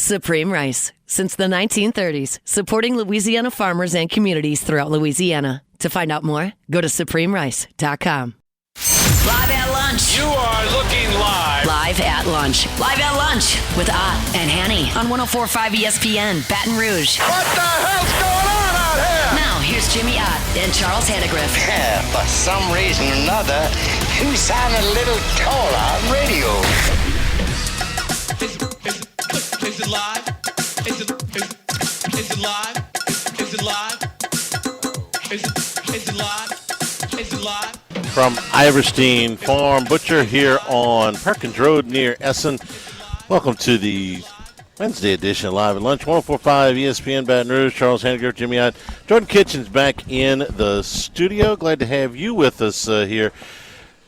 Supreme Rice. Since the 1930s, supporting Louisiana farmers and communities throughout Louisiana. To find out more, go to supremerice.com. Live at lunch. You are looking live. Live at lunch. Live at lunch with Ott and Hanny on 104.5 ESPN, Baton Rouge. What the hell's going on out here? Now, here's Jimmy Ott and Charles Handegriff. Yeah, for some reason or another, you sound a little taller on radio. Is it live? Is it live? Is it live? Is it live? Is it live? From Iverstein Farm Butcher here on Perkins Road near Essen. Welcome to the Wednesday edition of Live at Lunch. 104.5 ESPN Baton Rouge. Charles Handegriff, Jimmy Ott. Jordan Kitchen's back in the studio. Glad to have you with us here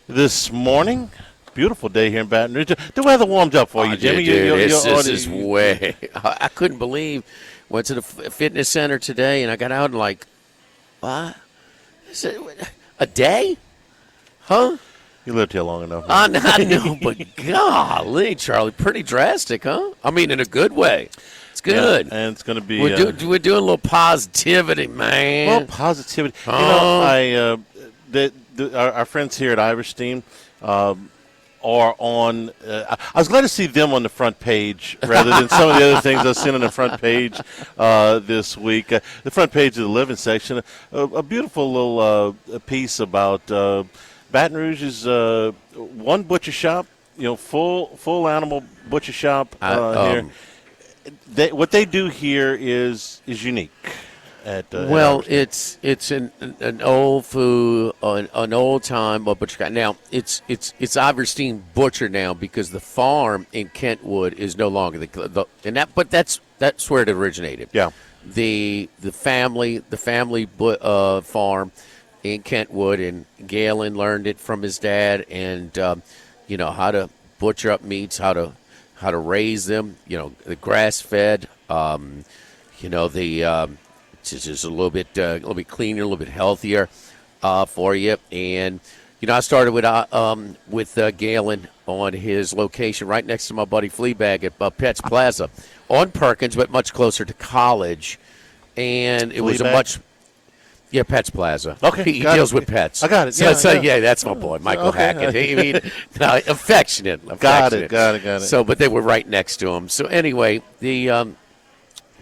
this morning. Beautiful day here in Baton Rouge. The weather warmed up for you, Jimmy. This is way. I couldn't believe. Went to the fitness center today, and I got out and like, what? A day? Huh? You lived here long enough. I know, but golly, Charlie, pretty drastic, huh? I mean, in a good way. It's good. Yeah, and it's going to be. We're doing a little positivity, man. Well, positivity. Oh. Our friends here at Iverstein are on. I was glad to see them on the front page rather than some of the other things I've seen on the front page this week. The front page of the living section, a beautiful little piece about Baton Rouge's one butcher shop. Full animal butcher shop here. What they do here is unique. It's an old food, an old time butcher shop. Now it's Iverstein Butcher now because the farm in Kentwood is no longer but that's where it originated. Yeah, the family farm in Kentwood, and Galen learned it from his dad, and how to butcher up meats, how to raise them. The grass fed. It's just a little bit cleaner, a little bit healthier for you. And I started with Galen on his location right next to my buddy Fleabag at Pets Plaza on Perkins, but much closer to College. And it was Pets Plaza. Okay, he deals with pets. I got it. Yeah, that's my boy, Michael Hackett. I mean, affectionate. Got it. So, but they were right next to him. So anyway,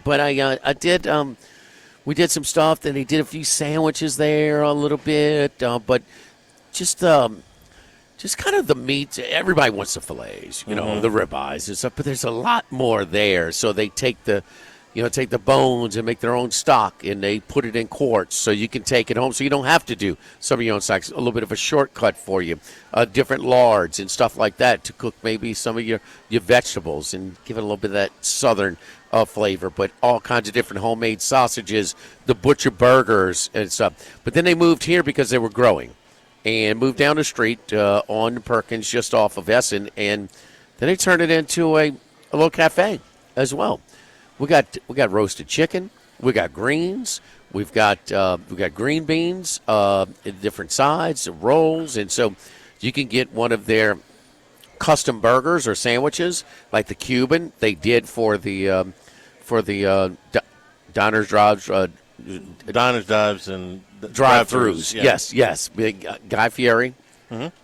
but I did. We did some stuff. Then he did a few sandwiches there a little bit, but just kind of the meat. Everybody wants the fillets, the ribeyes and stuff. But there's a lot more there. So they take the bones and make their own stock, and they put it in quarts so you can take it home. So you don't have to do some of your own stocks. A little bit of a shortcut for you. Different lards and stuff like that to cook maybe some of your vegetables and give it a little bit of that southern flavor, but all kinds of different homemade sausages, the butcher burgers and stuff. But then they moved here because they were growing and moved down the street on Perkins just off of Essen, and then they turned it into a little cafe as well. We got roasted chicken, we got greens, we've got green beans in different sides, rolls, and so you can get one of their custom burgers or sandwiches like the Cuban they did for the diners, drives, and drive-throughs. Yes. Big Guy Fieri,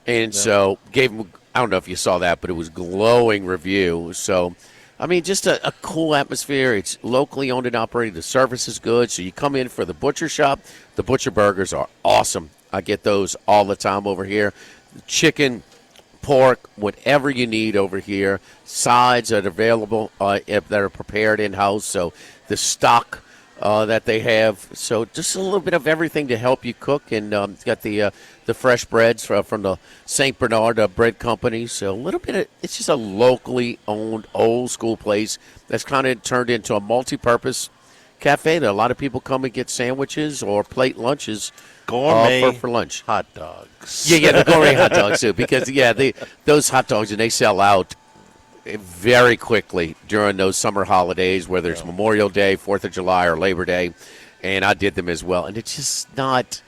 and so gave him. I don't know if you saw that, but it was glowing review. So, I mean, just a cool atmosphere. It's locally owned and operated. The service is good. So you come in for the butcher shop. The butcher burgers are awesome. I get those all the time over here. Chicken, pork, whatever you need over here. Sides that are available that are prepared in-house. So the stock that they have. So just a little bit of everything to help you cook. And it's got the fresh breads from the St. Bernard Bread Company. So a little bit of, it's just a locally owned old school place that's kind of turned into a multi-purpose cafe that a lot of people come and get sandwiches or plate lunches gourmet for lunch. Hot dogs. Yeah, the gourmet hot dogs too. Because those hot dogs, and they sell out very quickly during those summer holidays, whether it's Memorial Day, 4th of July, or Labor Day. And I did them as well. And it's just not,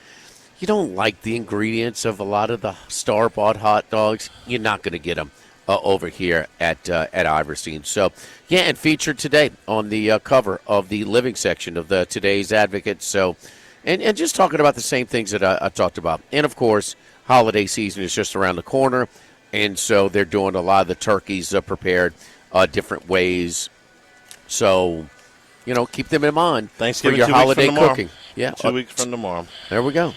you don't like the ingredients of a lot of the store-bought hot dogs, you're not going to get them over here at Iverstein. So, yeah, and featured today on the cover of the living section of the today's Advocate. So, and just talking about the same things that I talked about. And, of course, holiday season is just around the corner, and so they're doing a lot of the turkeys prepared different ways. So, keep them in mind Thanksgiving, for your holiday cooking. Yeah, 2 weeks from tomorrow. There we go.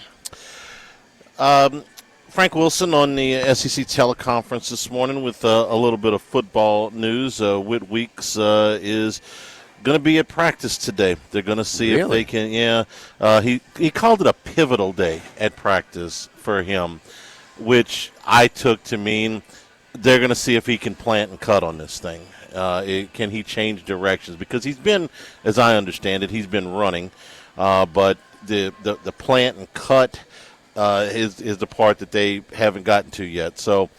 Frank Wilson on the SEC teleconference this morning with a little bit of football news. Whit Weeks is going to be at practice today. They're going to see if they can. Yeah, he called it a pivotal day at practice for him, which I took to mean they're going to see if he can plant and cut on this thing. Can he change directions? Because he's been, as I understand it, he's been running, but the plant and cut is the part that they haven't gotten to yet. So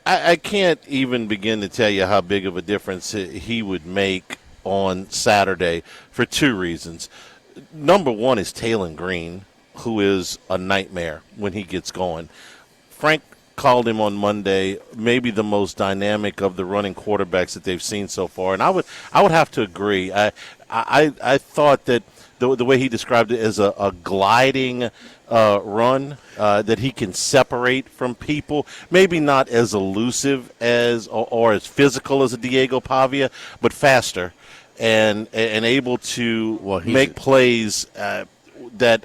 I can't even begin to tell you how big of a difference he would make on Saturday for two reasons. Number one is Taylon Green, who is a nightmare when he gets going. Frank called him on Monday, maybe the most dynamic of the running quarterbacks that they've seen so far, and I would have to agree. I thought that the way he described it as a gliding run that he can separate from people, maybe not as elusive as or as physical as a Diego Pavia, but faster and able to make plays that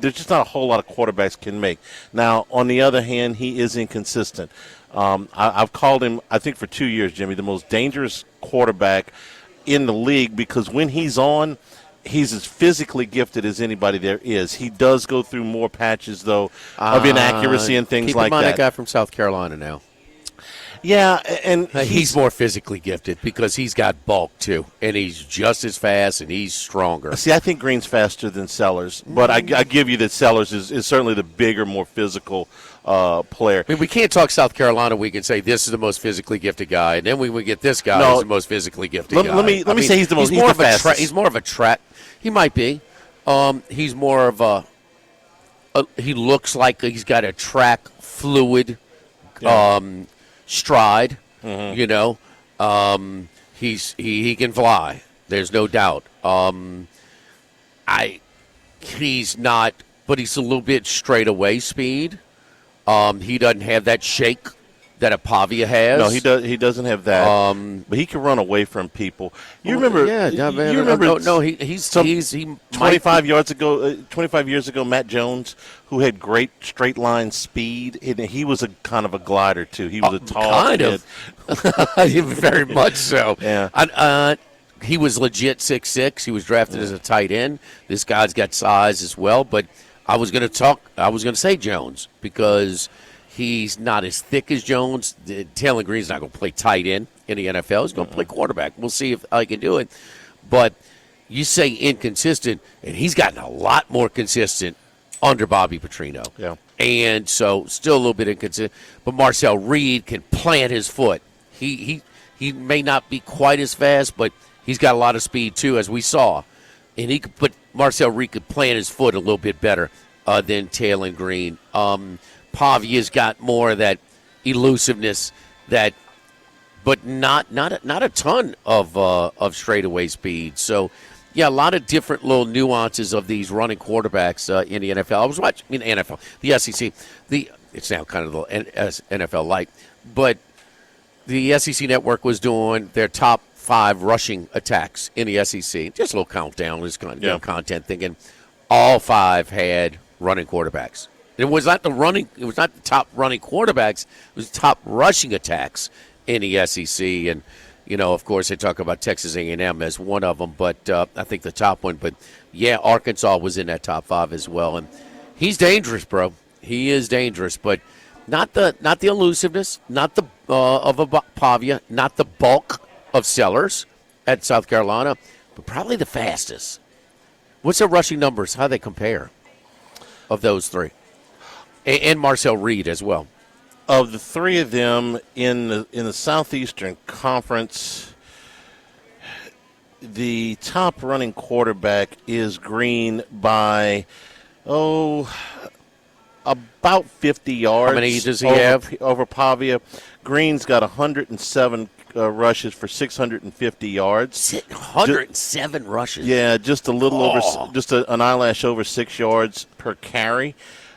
there's just not a whole lot of quarterbacks can make. Now, on the other hand, he is inconsistent. I've called him, I think for 2 years, Jimmy, the most dangerous quarterback in the league because when he's on, he's as physically gifted as anybody there is. He does go through more patches, though, of inaccuracy and things like that. Keep in mind that guy from South Carolina now. Yeah, and he's more physically gifted because he's got bulk, too, and he's just as fast and he's stronger. See, I think Green's faster than Sellers, but I give you that Sellers is certainly the bigger, more physical player. I mean, we can't talk South Carolina. We can say this is the most physically gifted guy, and then we get this guy who's the most physically gifted guy. Let me say he's the most fastest. He's more of a track. He might be. He's more of a he looks like he's got a track fluid stride. Mm-hmm. He can fly. There's no doubt. He's not, but he's a little bit straightaway speed. He doesn't have that shake that a Pavia has. No, he doesn't have that. But he can run away from people. You remember? Yeah, man. You remember? No, he's 25 years ago, Matt Jones, who had great straight line speed, and he was a kind of a glider too. He was a tall kid. Very much so. Yeah. He was legit 6'6". He was drafted as a tight end. This guy's got size as well. But I was going to say Jones because he's not as thick as Jones. Taylon Green's not going to play tight end in the NFL. He's going to play quarterback. We'll see if I can do it. But you say inconsistent, and he's gotten a lot more consistent under Bobby Petrino. Yeah. And so still a little bit inconsistent. But Marcel Reed can plant his foot. He may not be quite as fast, but he's got a lot of speed too, as we saw. And Marcel Reed could plant his foot a little bit better than Taylon Green. Pavia's got more of that elusiveness, but not a ton of straightaway speed. So, yeah, a lot of different little nuances of these running quarterbacks in the NFL. I was watching NFL, the SEC. It's now kind of the NFL light, but the SEC network was doing their top 5 rushing attacks in the SEC. Just a little countdown, just kind of content thinking. All 5 had running quarterbacks. It was not the top running quarterbacks. It was top rushing attacks in the SEC. And, of course, they talk about Texas A&M as one of them, but I think the top one. But, yeah, Arkansas was in that top 5 as well. And he's dangerous, bro. He is dangerous, but not the elusiveness, not the of a Pavia, not the bulk of Sellers at South Carolina, but probably the fastest. What's their rushing numbers? How do they compare of those 3? And Marcel Reed as well. Of the 3 of them in the Southeastern Conference, the top running quarterback is Green by, about 50 yards. How many does he have? Over Pavia. Green's got 107 rushes for 650 yards. 107 rushes. Yeah, just a little over, just an eyelash over 6 yards per carry.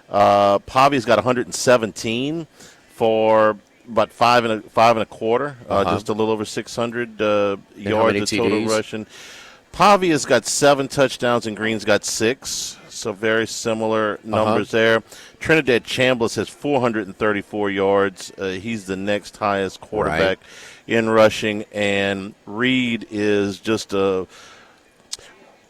Pavia's got 117 for about five and a quarter, just a little over 600 yards of total rushing. Pavia's got 7 touchdowns and Green's got 6, so very similar numbers there. Trinidad Chambliss has 434 yards. He's the next highest quarterback in rushing, and Reed is just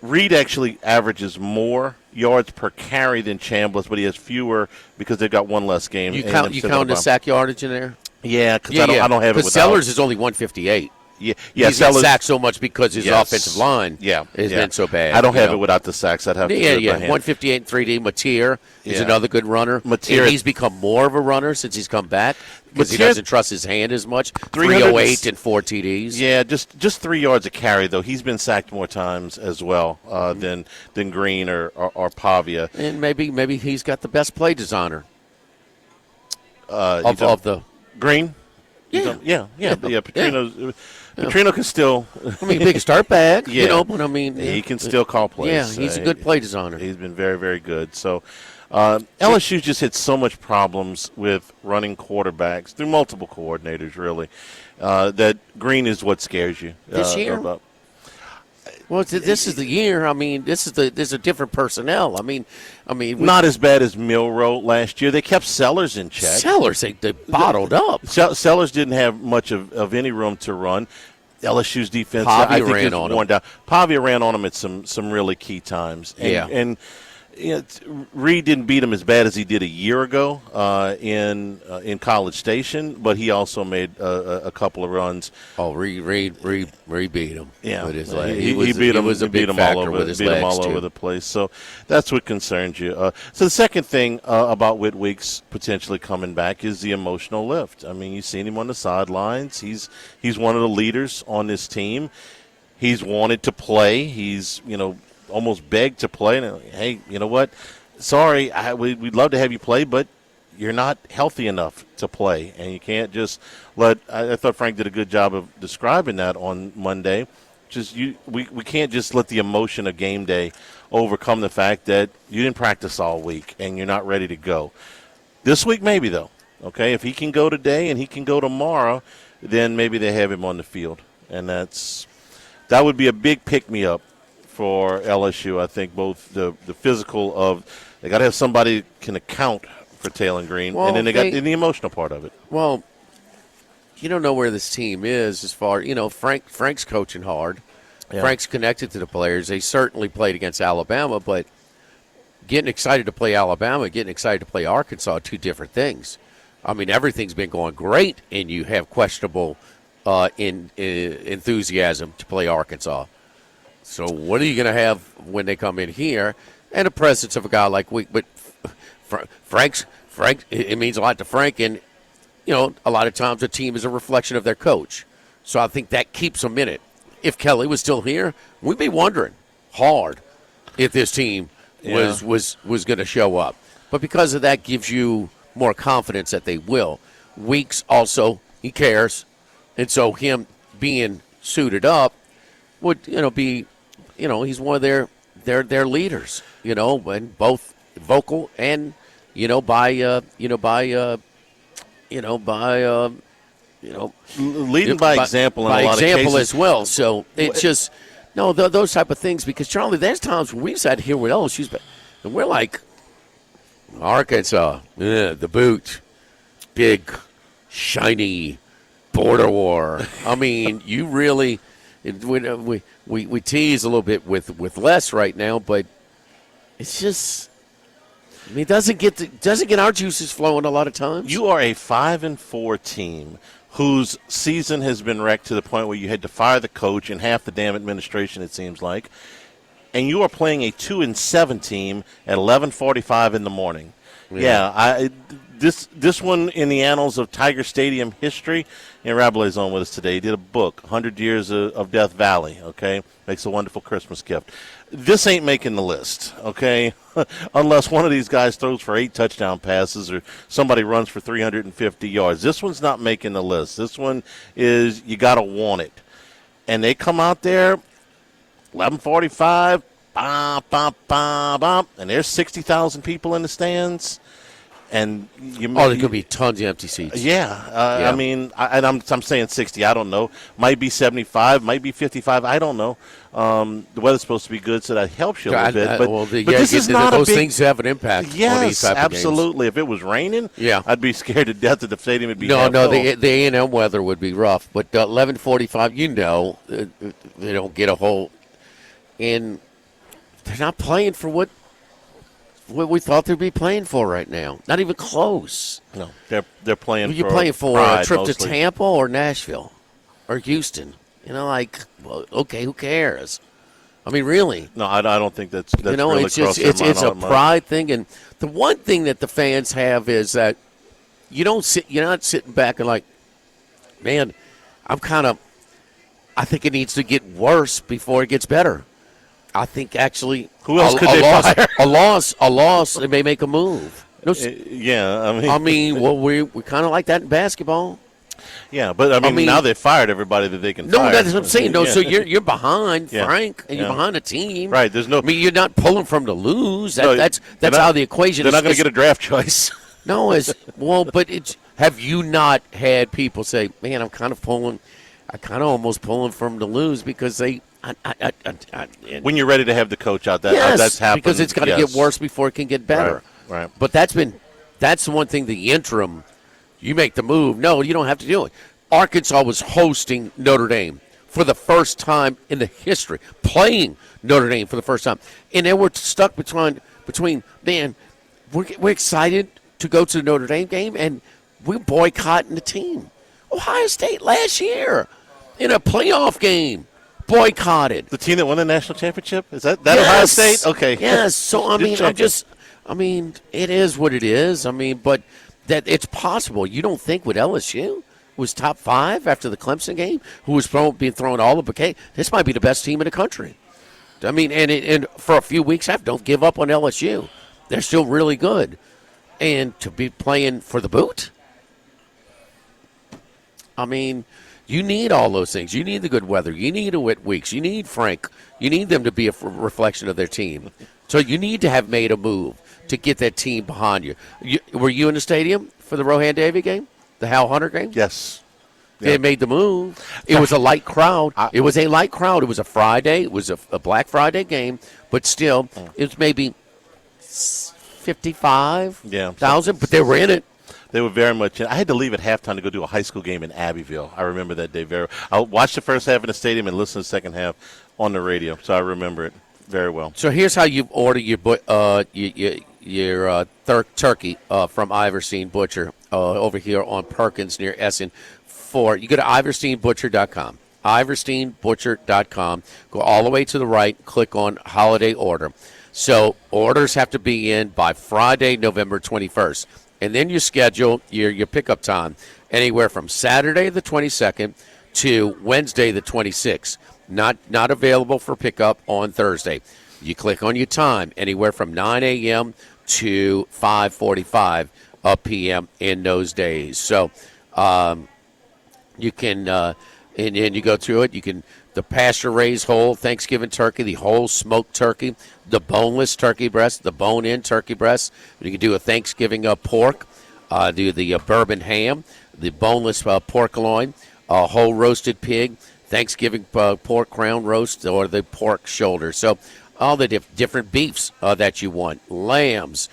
Reed actually averages more yards per carry than Chambliss, but he has fewer because they've got one less game. You count the sack yardage in there? Yeah, because I don't have it without. Sellers is only 158. Yeah, he's got sacked so much because his offensive line has been so bad. I don't have it without the sacks. I'd have to do it by hand. 158 and 3D. Mateer is another good runner. Mateer, and he's become more of a runner since he's come back because he doesn't trust his hand as much. 308 and 4 TDs. Yeah, just 3 yards a carry, though. He's been sacked more times as well than Green or Pavia. And maybe he's got the best play designer of the Green. Yeah. Petrino can still. Big start back. But he can still call plays. Yeah, he's a good play designer. He's been very, very good. So LSU just had so much problems with running quarterbacks through multiple coordinators, really, that Green is what scares you this year. Well, this is the year. This is a different personnel. Not as bad as Milroe last year. They kept Sellers in check. Sellers, they bottled up. Sellers didn't have much of any room to run. LSU's defense, I think, is worn down. Pavia ran on him at some really key times. And Reed didn't beat him as bad as he did a year ago in College Station, but he also made a couple of runs. Oh, Reed beat him. Yeah, he beat him. Was a big factor with his legs, all over the place. So that's what concerns you. So the second thing about Whit Weeks potentially coming back is the emotional lift. You've seen him on the sidelines. He's one of the leaders on this team. He's wanted to play. He's almost begged to play. And, hey, you know what? Sorry, we'd love to have you play, but you're not healthy enough to play, and you can't just let. I thought Frank did a good job of describing that on Monday. We can't just let the emotion of game day overcome the fact that you didn't practice all week and you're not ready to go. This week, maybe though. Okay, if he can go today and he can go tomorrow, then maybe they have him on the field, and that would be a big pick me up for LSU. I think both the physical of they got to have somebody can account for Taylor Green, and then they got the emotional part of it. Well, you don't know where this team is as far Frank's coaching hard. Yeah. Frank's connected to the players. They certainly played against Alabama, but getting excited to play Alabama, getting excited to play Arkansas are two different things. Everything's been going great, and you have questionable enthusiasm to play Arkansas. So what are you going to have when they come in here? And the presence of a guy like Week, but Frank, it means a lot to Frank, and a lot of times a team is a reflection of their coach. So I think that keeps them in it. If Kelly was still here, we'd be wondering hard if this team was going to show up. But because of that, gives you more confidence that they will. Weeks also, he cares, and so him being suited up would be. He's one of their leaders, and both vocal and, leading by example in by a lot example of cases as well. So it's just those type of things, because Charlie, there's times when we've sat here with LSU's, and we're like, Arkansas, the boot, big, shiny border war. You really. We tease a little bit with Les right now, but it's just it doesn't get our juices flowing a lot of times. You are a 5-4 team whose season has been wrecked to the point where you had to fire the coach and half the damn administration, it seems like. and you are playing a 2-7 team at 11:45 in the morning. Yeah, this one in the annals of Tiger Stadium history. And Rabelais on with us today. He did a book, 100 Years of Death Valley. Okay, makes a wonderful Christmas gift. This ain't making the list. Okay, unless one of these guys throws for 8 touchdown passes or somebody runs for 350 yards. This one's not making the list. This one is you gotta want it. And they come out there, 11:45, and there's 60,000 people in the stands. And there could be tons of empty seats. Yeah, I mean, I'm saying 60. I don't know. Might be 75. Might be 55. I don't know. The weather's supposed to be good, so that helps you a little bit. But this is not those a big, things have an impact. Yes, on these type absolutely. Of if it was raining, yeah, I'd be scared to death that the stadium would be no. full. The A&M weather would be rough. But 11:45, they don't get a whole. And they're not playing for what we thought they'd be playing for right now. Not even close. No, they're playing. You're playing for a trip mostly to Tampa or Nashville or Houston. Well, okay, who cares? I mean, really? No, I don't think that's really it's just it's a pride thing. And the one thing that the fans have is that you're not sitting back and like, man, I think it needs to get worse before it gets better. I think actually, who else could they fire? A loss, they may make a move. Yeah, we kind of like that in basketball. Yeah, but I mean now they've fired everybody that they can fire. No, that's what I'm saying. No, so you're behind Frank, and you're behind a team. Right, there's no. I mean, you're not pulling from to lose. That's how the equation is. They're not going to get a draft choice. No, but have you not had people say, man, I'm kind of almost pulling from to lose because they. When you're ready to have the coach out, that's happened. Because it's got to get worse before it can get better. Right. But that's the one thing, the interim, you make the move. No, you don't have to do it. Arkansas was hosting Notre Dame for the first time in the history, playing Notre Dame for the first time. And they were stuck between man, we're excited to go to the Notre Dame game, and we're boycotting the team. Ohio State last year in a playoff game. Boycotted. The team that won the national championship? Is that Ohio State? Okay. Yes. So, it is what it is. But that it's possible. You don't think with LSU, who was top 5 after the Clemson game, who was being thrown all the bouquet, this might be the best team in the country. And for a few weeks, don't give up on LSU. They're still really good. And to be playing for the boot? You need all those things. You need the good weather. You need a wet weeks. You need Frank. You need them to be a reflection of their team. So you need to have made a move to get that team behind you. Were you in the stadium for the Rohan Davey game? The Hal Hunter game? Yes. They made the move. It was a light crowd. It was a light crowd. It was a Friday. It was a Black Friday game. But still, it was maybe 55,000. But they were in it. They were very much in. I had to leave at halftime to go do a high school game in Abbeville. I remember that day very. I watched the first half in the stadium and listened to the second half on the radio, so I remember it very well. So here's how you order your turkey from Iverstein Butcher over here on Perkins near Essen. You go to iversteinbutcher.com. iversteinbutcher.com. Go all the way to the right. Click on Holiday Order. So orders have to be in by Friday, November 21st. And then you schedule your pickup time anywhere from Saturday the 22nd to Wednesday the 26th. Not available for pickup on Thursday. You click on your time anywhere from 9 a.m. to 5:45 p.m. in those days. So you can and you go through it. You can the pasture-raised whole Thanksgiving turkey, the whole smoked turkey, the boneless turkey breast, the bone-in turkey breast. You can do a Thanksgiving pork, do the bourbon ham, the boneless pork loin, whole roasted pig, Thanksgiving pork crown roast, or the pork shoulder. So all the different beefs that you want, lambs,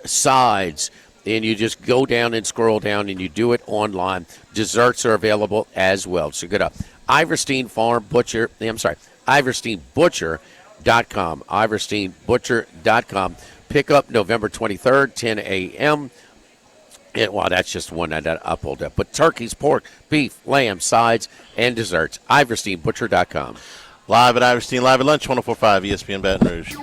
sides, and you just go down and scroll down and you do it online. Desserts are available as well. So go to iversteinbutcher.com. iversteinbutcher.com. Pick up November 23rd, 10 a.m. And, wow, that's just one that I pulled up. But turkeys, pork, beef, lamb, sides, and desserts. iversteinbutcher.com. Live at Iverstein, live at lunch, 104.5 ESPN Baton Rouge.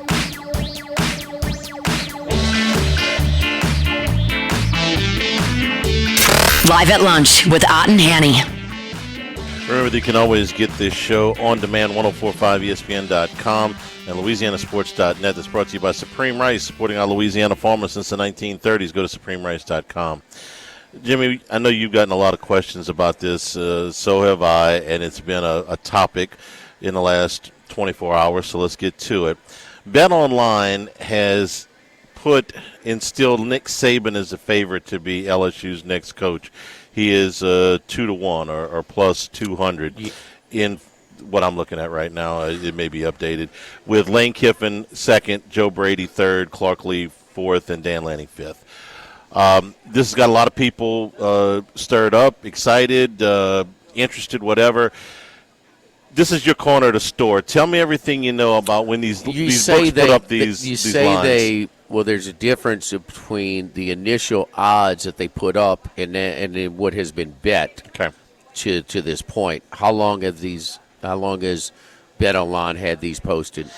Live at lunch with Ott and Hanny. Remember that you can always get this show on demand, 1045ESPN.com and LouisianaSports.net. That's brought to you by Supreme Rice, supporting our Louisiana farmers since the 1930s. Go to SupremeRice.com. Jimmy, I know you've gotten a lot of questions about this. So have I, and it's been a topic in the last 24 hours, so let's get to it. BetOnline has instilled Nick Saban as a favorite to be LSU's next coach. He is 2-1 or plus 200 in what I'm looking at right now. It may be updated, with Lane Kiffin second, Joe Brady third, Clark Lee fourth, and Dan Lanning fifth. This has got a lot of people stirred up, excited, interested, whatever. This is your corner of the store. Tell me everything you know about when these books put up these lines. Well, there's a difference between the initial odds that they put up and then what has been bet to this point. How long has BetOnline had these posted?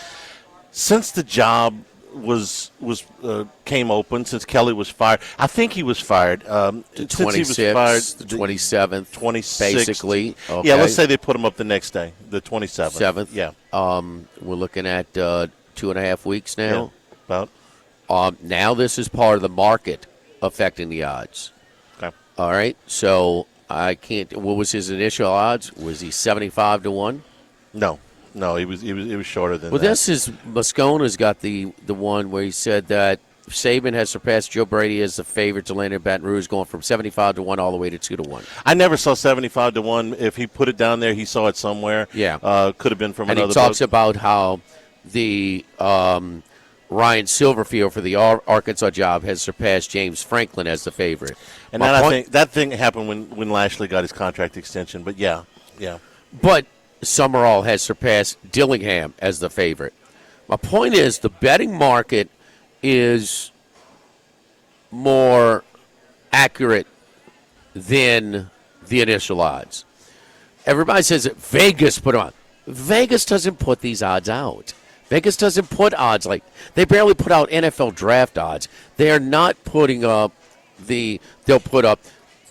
Since the job came open, since Kelly was fired. I think he was fired. The 26th, the 27th, 26th. Basically. Okay. Yeah, let's say they put him up the next day, the 27th. 7th. Yeah. We're looking at 2.5 weeks now. Yeah, about. Now this is part of the market affecting the odds. Okay. All right. So I can't. What was his initial odds? Was he 75-1? No, he was shorter than that. Well, this is Moscona's got the one where he said that Saban has surpassed Joe Brady as the favorite to land in Baton Rouge, going from 75-1 all the way to 2-1. I never saw 75-1. If he put it down there, he saw it somewhere. Yeah, could have been from and another. And he talks book. about how the Ryan Silverfield for the Arkansas job has surpassed James Franklin as the favorite. And I think that thing happened when Lashley got his contract extension. But yeah. But Summerall has surpassed Dillingham as the favorite. My point is the betting market is more accurate than the initial odds. Everybody says that Vegas put on. Vegas doesn't put these odds out. Vegas doesn't put odds like they barely put out NFL draft odds. They are not putting up they'll put up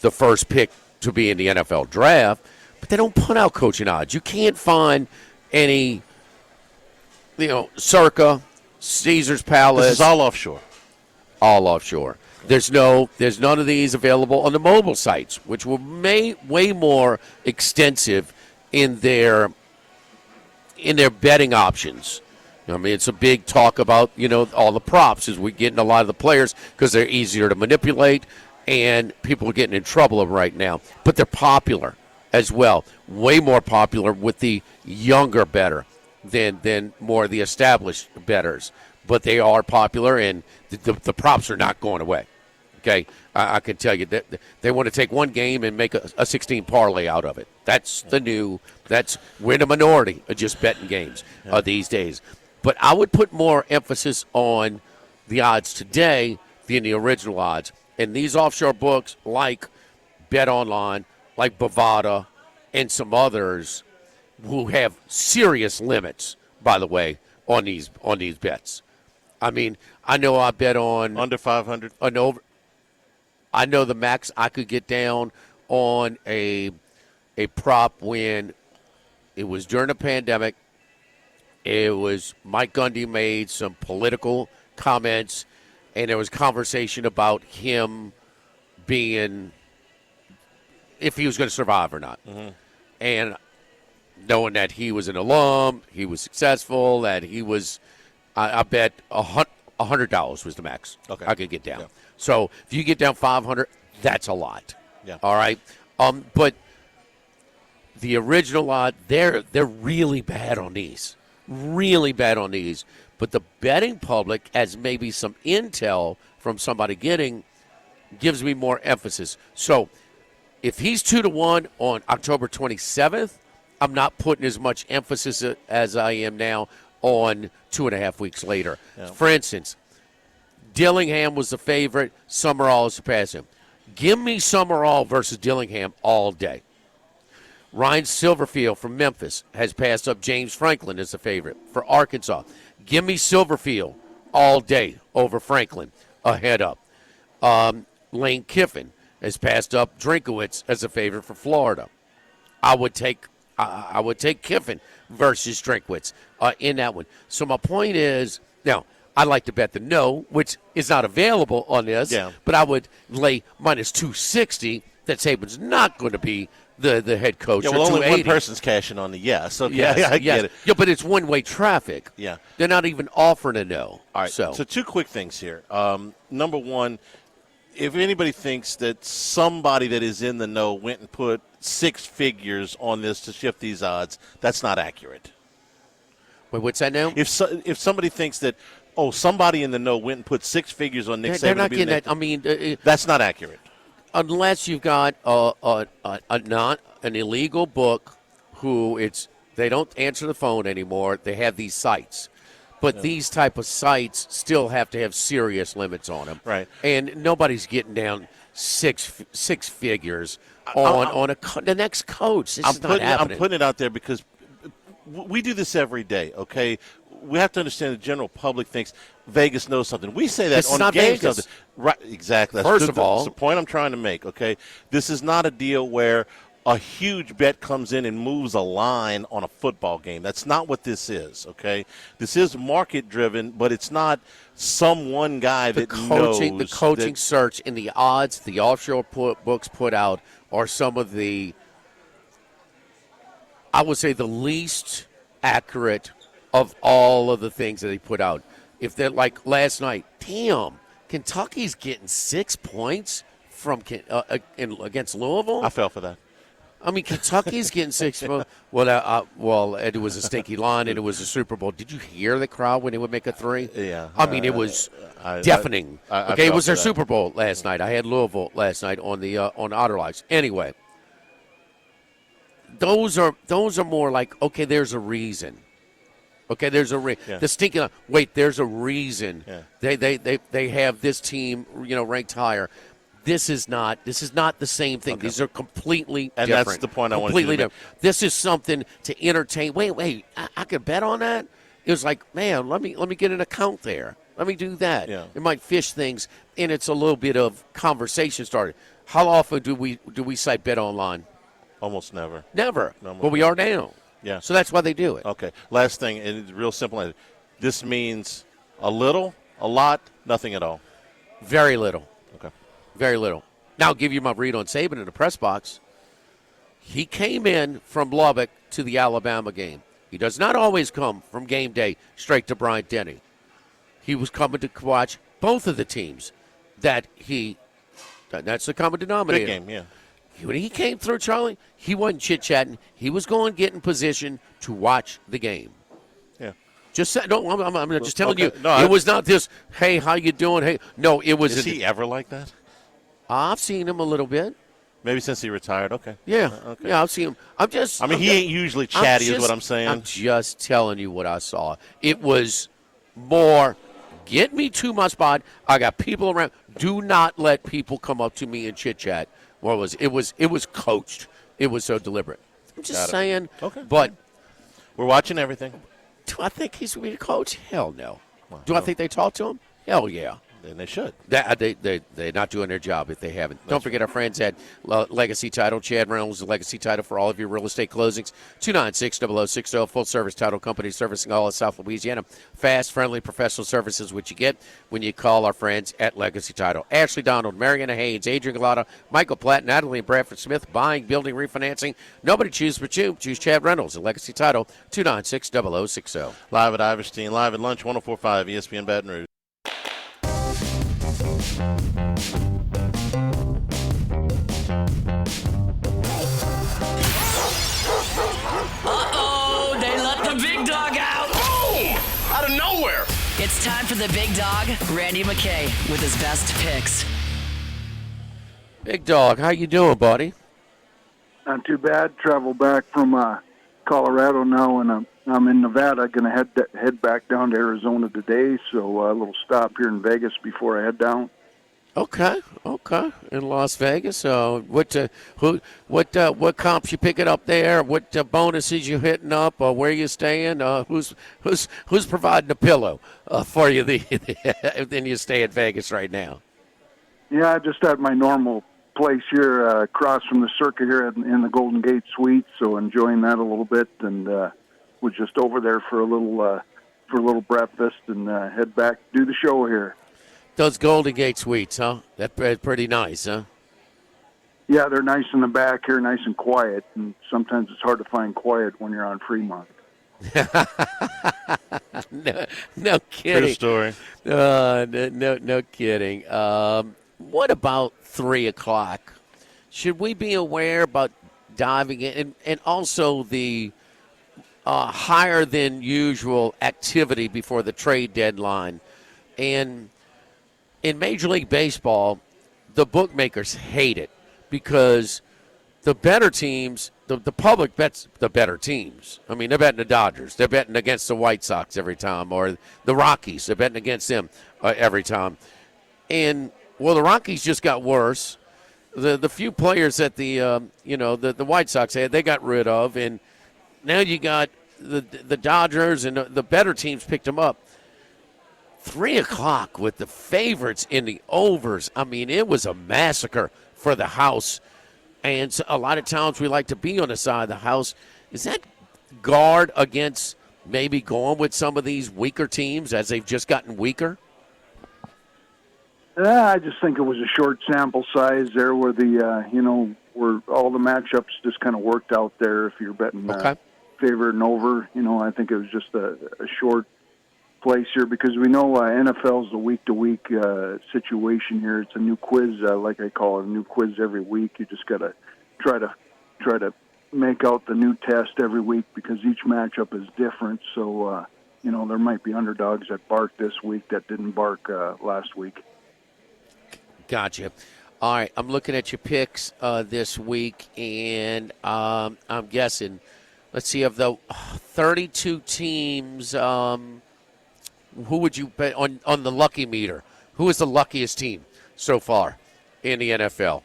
the first pick to be in the NFL draft. But they don't put out coaching odds. You can't find any, Circa, Caesar's Palace. This is all offshore. All offshore. There's none of these available on the mobile sites, which were way more extensive in their betting options. I mean, it's a big talk about, all the props as we get in a lot of the players because they're easier to manipulate and people are getting in trouble right now. But they're popular as well, way more popular with the younger bettor than more of the established bettors. But they are popular, and the props are not going away. Okay, I can tell you that they want to take one game and make a 16 parlay out of it. We're in a minority of just betting games these days. But I would put more emphasis on the odds today than the original odds. And these offshore books like BetOnline, like Bovada, and some others who have serious limits, by the way, on these bets. I mean, I know I bet on under 500. I know the max I could get down on a prop when it was during the pandemic. It was Mike Gundy made some political comments, and there was conversation about him being if he was going to survive or not. Mm-hmm. And knowing that he was an alum, he was successful, that he was, I bet $100 was the max I could get down. Yeah. So if you get down 500, that's a lot. Yeah. All right. But the original odds, they're really bad on these. Really bad on these. But the betting public, as maybe some intel from somebody gives me more emphasis. So if he's 2-1 on October 27th, I'm not putting as much emphasis as I am now on 2.5 weeks later. Yeah. For instance, Dillingham was the favorite. Summerall surpassed him. Give me Summerall versus Dillingham all day. Ryan Silverfield from Memphis has passed up James Franklin as a favorite for Arkansas. Give me Silverfield all day over Franklin, ahead up. Lane Kiffin has passed up Drinkowitz as a favorite for Florida. I would take Kiffin versus Drinkowitz in that one. So my point is, now, I'd like to bet the no, which is not available on this, but I would lay minus 260 that Saban's not going to be the head coach. Yeah, well, only one person's cashing on the yes. Okay, yes, I get it. Yeah, but it's one-way traffic. Yeah. They're not even offering a no. All right, so two quick things here. Number one, if anybody thinks that somebody that is in the know went and put six figures on this to shift these odds, that's not accurate. Wait, what's that now? If somebody thinks that, somebody in the know went and put six figures on Nick Saban, they're not getting that. I mean, that's not accurate. Unless you've got not an illegal book they don't answer the phone anymore. They have these sites. But these type of sites still have to have serious limits on them. Right. And nobody's getting down six figures on the next coach. This is not happening. I'm putting it out there because we do this every day, okay? We have to understand the general public thinks Vegas knows something. We say that this on is not games. Vegas. Right, exactly. First of all. That's the point I'm trying to make, okay? This is not a deal where a huge bet comes in and moves a line on a football game. That's not what this is, okay? This is market-driven, but it's not some one guy that knows. The coaching search and the odds the offshore books put out are some of the, I would say, the least accurate of all of the things that they put out. If they're like last night, damn, Kentucky's getting 6 points from against Louisville. I fell for that. I mean, Kentucky's getting 6 points. Well, it was a stinky line, and it was a Super Bowl. Did you hear the crowd when they would make a three? Yeah. I mean, it was deafening. It was their Super Bowl last night. I had Louisville last night on the Otter Lights. Anyway, those are more like, okay, there's a reason. Okay, there's a reason. Yeah. The stinking line. Wait, there's a reason. Yeah. They have this team, ranked higher. This is not the same thing. Okay. These are completely and different. That's the point I wanted completely to make. different. This is something to entertain. Wait, I could bet on that? It was like, man, let me get an account there. Let me do that. Yeah. It might fish things, and it's a little bit of conversation started. How often do we cite Bet Online? Almost never. Never. Almost But we are now. Yeah. So that's why they do it. Okay. Last thing, and it's real simple. This means a little, a lot, nothing at all. Very little. Okay. Very little. Now I'll give you my read on Saban in the press box. He came in from Lubbock to the Alabama game. He does not always come from game day straight to Bryant-Denny. He was coming to watch both of the teams that's the common denominator. Big game, yeah. When he came through, Charlie, he wasn't chit-chatting. He was going to get in position to watch the game. Yeah. Just no, I'm just telling you. No, it was not this, hey, how you doing? Hey, no, it was. Is he ever like that? I've seen him a little bit. Maybe since he retired. Okay. Yeah. Okay. Yeah, I've seen him. He ain't usually chatty is what I'm saying. I'm just telling you what I saw. It was more, get me to my spot. I got people around. Do not let people come up to me and chit-chat. What was it? It was coached. It was so deliberate. I'm just saying. Okay. But we're watching everything. do I think he's going to be a coach? Hell no. Do I think they talk to him? Hell yeah. Then they should. They're not doing their job if they haven't. Don't forget our friends at Legacy Title. Chad Reynolds, Legacy Title for all of your real estate closings. 296-0060, full-service title company servicing all of South Louisiana. Fast, friendly, professional services, which you get when you call our friends at Legacy Title. Ashley Donald, Mariana Haynes, Adrian Galata, Michael Platt, Natalie and Bradford Smith, buying, building, refinancing. Nobody chooses but you. Choose Chad Reynolds at Legacy Title, 296-0060. Live at Iverstein, live at lunch, 104.5 ESPN Baton Rouge. Uh-oh, they let the big dog out. Boom! Out of nowhere. It's time for the big dog, Randy McKay, with his best picks. Big dog, how you doing, buddy? Not too bad. Travel back from Colorado now, and I'm in Nevada. Going to head back down to Arizona today, so a little stop here in Vegas before I head down. Okay. In Las Vegas. What comps you picking up there? What bonuses you hitting up? Where you staying? Who's providing a pillow for you? Then you stay at Vegas right now. Yeah, just at my normal place here, across from the circuit here in the Golden Gate Suites. So enjoying that a little bit, and was just over there for a little breakfast, and head back to do the show here. Those Golden Gate Suites, huh? That's pretty nice, huh? Yeah, they're nice in the back here, nice and quiet. And sometimes it's hard to find quiet when you're on Fremont. No kidding. True story. No kidding. What about 3 o'clock? Should we be aware about diving in, and also the higher than usual activity before the trade deadline? And in Major League Baseball, the bookmakers hate it because the better teams, the public bets the better teams. I mean, they're betting the Dodgers. They're betting against the White Sox every time, or the Rockies. They're betting against them every time. And, well, the Rockies just got worse. The few players that the White Sox had, they got rid of. And now you got the Dodgers, and the better teams picked them up. 3 o'clock with the favorites in the overs. I mean, it was a massacre for the house. And so a lot of times we like to be on the side of the house. Is that guard against maybe going with some of these weaker teams as they've just gotten weaker? I just think it was a short sample size there where where all the matchups just kind of worked out there. If you're betting favorite and over, I think it was just a short place here because we know NFL is a week-to-week situation here. It's a new quiz, like I call it, a new quiz every week. You just got to try to make out the new test every week because each matchup is different. So, there might be underdogs that bark this week that didn't bark last week. Gotcha. All right, I'm looking at your picks this week, and I'm guessing, let's see, of the 32 teams, who would you bet on the lucky meter? Who is the luckiest team so far in the NFL?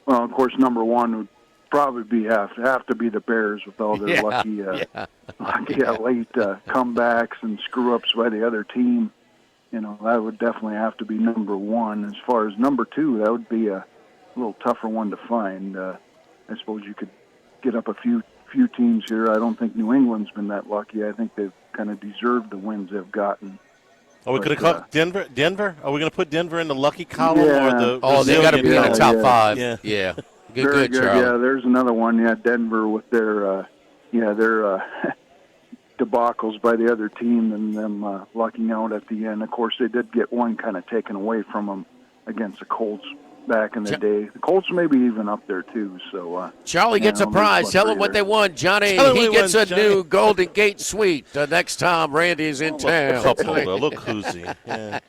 Well, of course, number one would probably have to be the Bears with all their lucky late comebacks and screw-ups by the other team. That would definitely have to be number one. As far as number two, that would be a little tougher one to find. I suppose you could get up a few teams here. I don't think New England's been that lucky. I think they've kind of deserved the wins they've gotten. Are we going to call Denver? Are we going to put Denver in the lucky column or the? Oh, they got to be in the top five. Yeah. Good, Charlie. Yeah, there's another one. Yeah, Denver with their debacles by the other team and them lucking out at the end. Of course, they did get one kind of taken away from them against the Colts back in the day. The Colts maybe even up there too. So Charlie gets a prize. Tell them what they won, Johnny. He gets a new Golden Gate suite next time Randy's in town. Look who's yeah.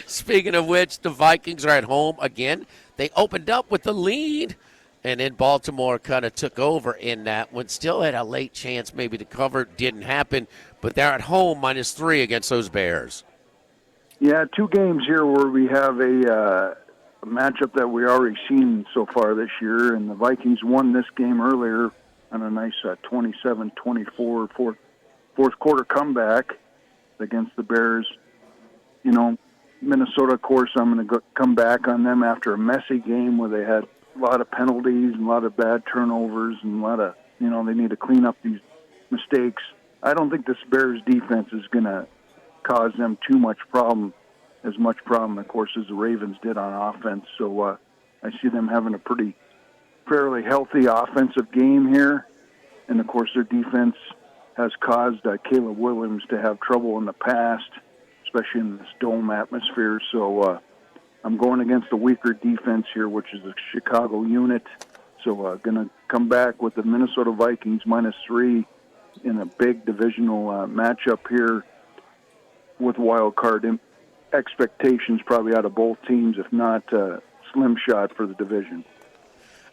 Speaking of which, the Vikings are at home again. They opened up with the lead, and then Baltimore kind of took over in that one. Still had a late chance maybe to cover. Didn't happen, but they're at home -3 against those Bears. Yeah, 2 games here where we have a matchup that we already seen so far this year, and the Vikings won this game earlier on a nice 27-24 fourth quarter comeback against the Bears. Minnesota, of course, I'm going to come back on them after a messy game where they had a lot of penalties and a lot of bad turnovers and a lot of, they need to clean up these mistakes. I don't think this Bears defense is going to cause them too much problem, of course, as the Ravens did on offense. So I see them having a fairly healthy offensive game here. And, of course, their defense has caused Caleb Williams to have trouble in the past, especially in this dome atmosphere. So I'm going against a weaker defense here, which is the Chicago unit. So going to come back with the Minnesota Vikings -3 in a big divisional matchup here with wild card expectations probably out of both teams, if not slim shot for the division.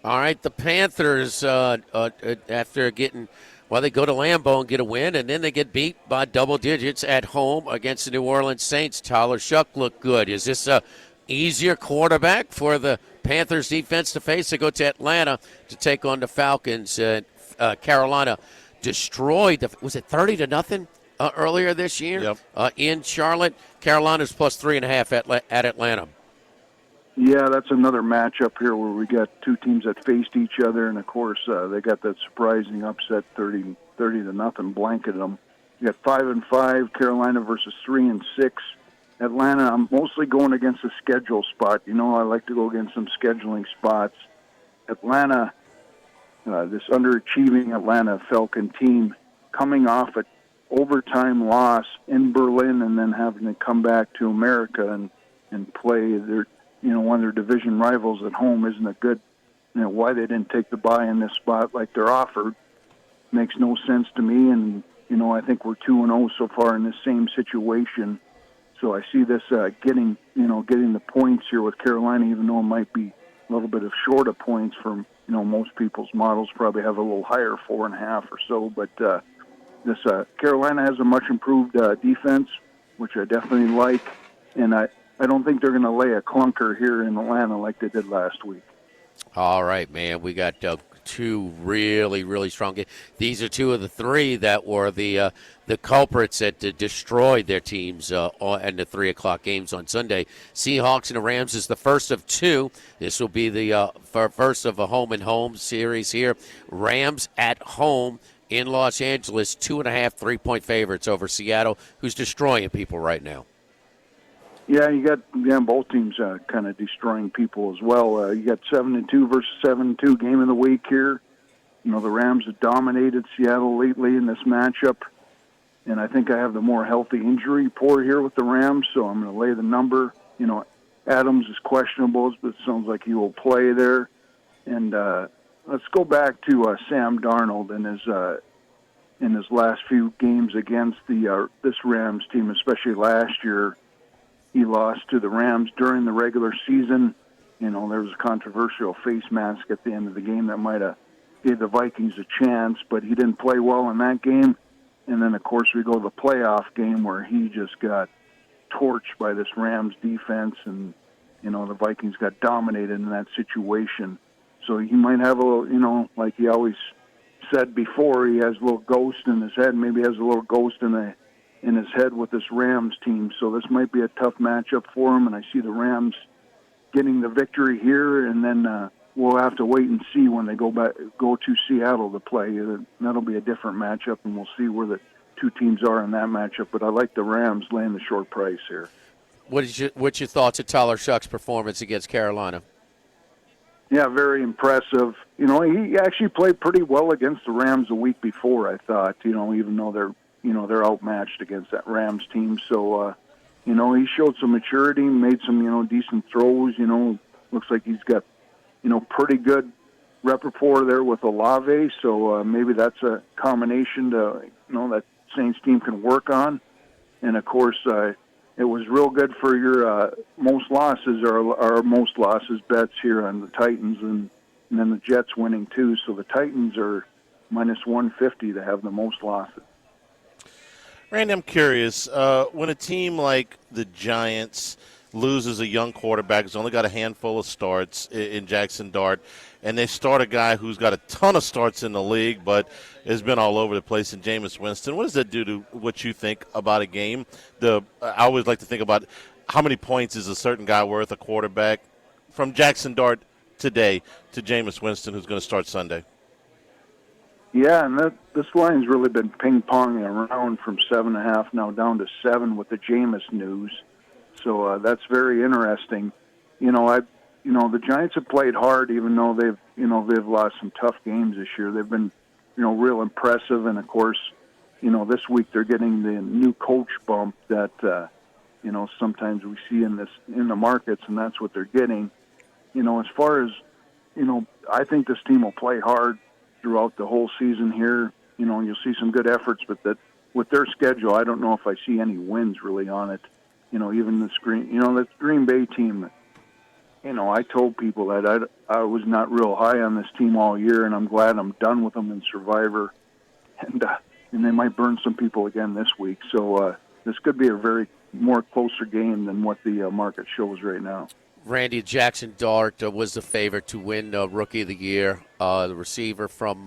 All right, the Panthers, after getting Well, they go to Lambeau and get a win, and then they get beat by double digits at home against the New Orleans Saints. Tyler Shuck looked good. Is this a easier quarterback for the Panthers defense to face? They go to Atlanta to take on the Falcons. Carolina destroyed was it 30-0 earlier this year in Charlotte? Carolina's plus 3.5 at Atlanta. Yeah, that's another matchup here where we got two teams that faced each other, and of course they got that surprising upset, 30-0, blanketed them. You got 5-5 Carolina versus 3-6 Atlanta. I'm mostly going against the schedule spot. You know, I like to go against some scheduling spots. Atlanta, this underachieving Atlanta Falcon team, coming off an overtime loss in Berlin and then having to come back to America and play their, one of their division rivals at home isn't a good, why they didn't take the bye in this spot like they're offered makes no sense to me. And, I think we're 2-0 so far in this same situation. So I see this getting the points here with Carolina, even though it might be a little bit of short of points from, most people's models probably have a little higher, 4.5 or so. But this Carolina has a much improved defense, which I definitely like. And I don't think they're going to lay a clunker here in Atlanta like they did last week. All right, man. We got two really, really strong games. These are two of the three that were the culprits that destroyed their teams in the 3 o'clock games on Sunday. Seahawks and the Rams is the first of two. This will be the first of a home-and-home series here. Rams at home in Los Angeles, 2.5 3-point favorites over Seattle, who's destroying people right now. Yeah, you got both teams kind of destroying people as well. You got 7-2 versus 7-2 game of the week here. The Rams have dominated Seattle lately in this matchup, and I think I have the more healthy injury report here with the Rams, so I'm going to lay the number. Adams is questionable, but it sounds like he will play there. And let's go back to Sam Darnold in his last few games against this Rams team, especially last year. He lost to the Rams during the regular season. There was a controversial face mask at the end of the game that might have gave the Vikings a chance, but he didn't play well in that game. And then, of course, we go to the playoff game where he just got torched by this Rams defense, and, the Vikings got dominated in that situation. So he might have a little, like he always said before, he has a little ghost in his head. Maybe he has a little ghost in his head with this Rams team. So this might be a tough matchup for him, and I see the Rams getting the victory here, and then we'll have to wait and see when they go to Seattle to play. That'll be a different matchup, and we'll see where the two teams are in that matchup. But I like the Rams laying the short price here. What's your thoughts of Tyler Shuck's performance against Carolina? Yeah, very impressive. He actually played pretty well against the Rams a week before, I thought, even though they're outmatched against that Rams team. So, he showed some maturity, made some, decent throws. Looks like he's got, pretty good repertoire there with Olave. So maybe that's a combination to, that Saints team can work on. And, of course, it was real good for your most losses or our most losses bets here on the Titans and then the Jets winning too. So the Titans are minus 150 to have the most losses. Randy, I'm curious, when a team like the Giants loses a young quarterback who's only got a handful of starts in Jackson Dart, and they start a guy who's got a ton of starts in the league but has been all over the place in Jameis Winston, what does that do to what you think about a game? I always like to think about how many points is a certain guy worth, a quarterback, from Jackson Dart today to Jameis Winston, who's going to start Sunday. Yeah, and this line's really been ping-ponging around from 7.5 now down to 7 with the Jameis news. So that's very interesting. The Giants have played hard, even though they've lost some tough games this year. They've been, real impressive, and of course, this week they're getting the new coach bump that sometimes we see in the markets, and that's what they're getting. As far as I think this team will play hard throughout the whole season here. You'll see some good efforts, but that with their schedule, I don't know if I see any wins really on it. Even this Green Bay team. I told people that I was not real high on this team all year, and I'm glad I'm done with them in Survivor. and they might burn some people again this week. So this could be a very more closer game than what the market shows right now. Randy, Jackson Dart was the favorite to win Rookie of the Year. The receiver from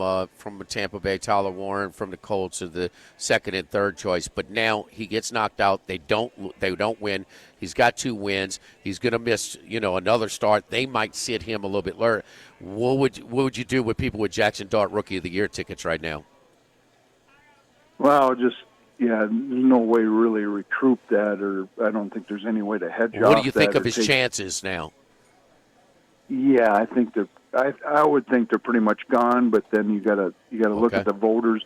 Tampa Bay, Tyler Warren from the Colts, are the second and third choice. But now he gets knocked out. They don't win. He's got 2 wins. He's going to miss another start. They might sit him a little bit lower. What would you do with people with Jackson Dart Rookie of the Year tickets right now? Well, there's no way to really recoup that, or I don't think there's any way to hedge off. What do you think that of his chances now? Yeah, I think I would think they're pretty much gone. But then you gotta look at the voters.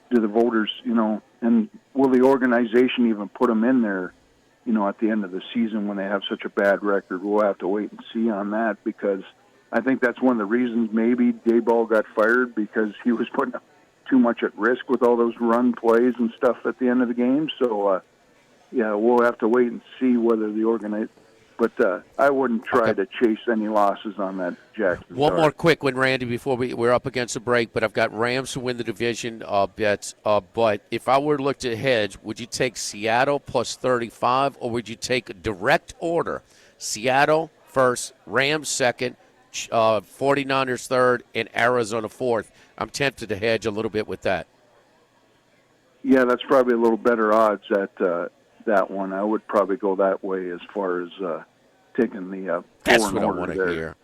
Do the voters, and will the organization even put them in there? At the end of the season when they have such a bad record, we'll have to wait and see on that, because I think that's one of the reasons maybe Dayball got fired, because he was putting too much at risk with all those run plays and stuff at the end of the game. So, we'll have to wait and see whether the organization. But I wouldn't try to chase any losses on that Jackson. One more quick one, Randy, before we're up against a break. But I've got Rams to win the division bets. But if I were to look to hedge, would you take Seattle plus 35, or would you take a direct order? Seattle first, Rams second, 49ers third, and Arizona fourth. I'm tempted to hedge a little bit with that. Yeah, that's probably a little better odds at that one. I would probably go that way as far as taking the That's four what I want to hear.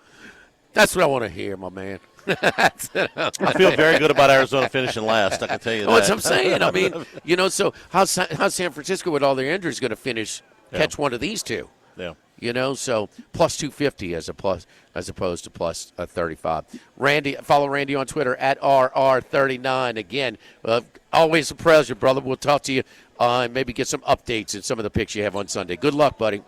That's what I want to hear, my man. I feel very good about Arizona finishing last. I can tell you that. That's what I'm saying. I mean, so how's San Francisco with all their injuries going to finish? Catch one of these two. Yeah. So plus 250 as opposed to plus 35. Randy, follow Randy on Twitter at RR39. Again, always a pleasure, brother. We'll talk to you and maybe get some updates in some of the picks you have on Sunday. Good luck, buddy.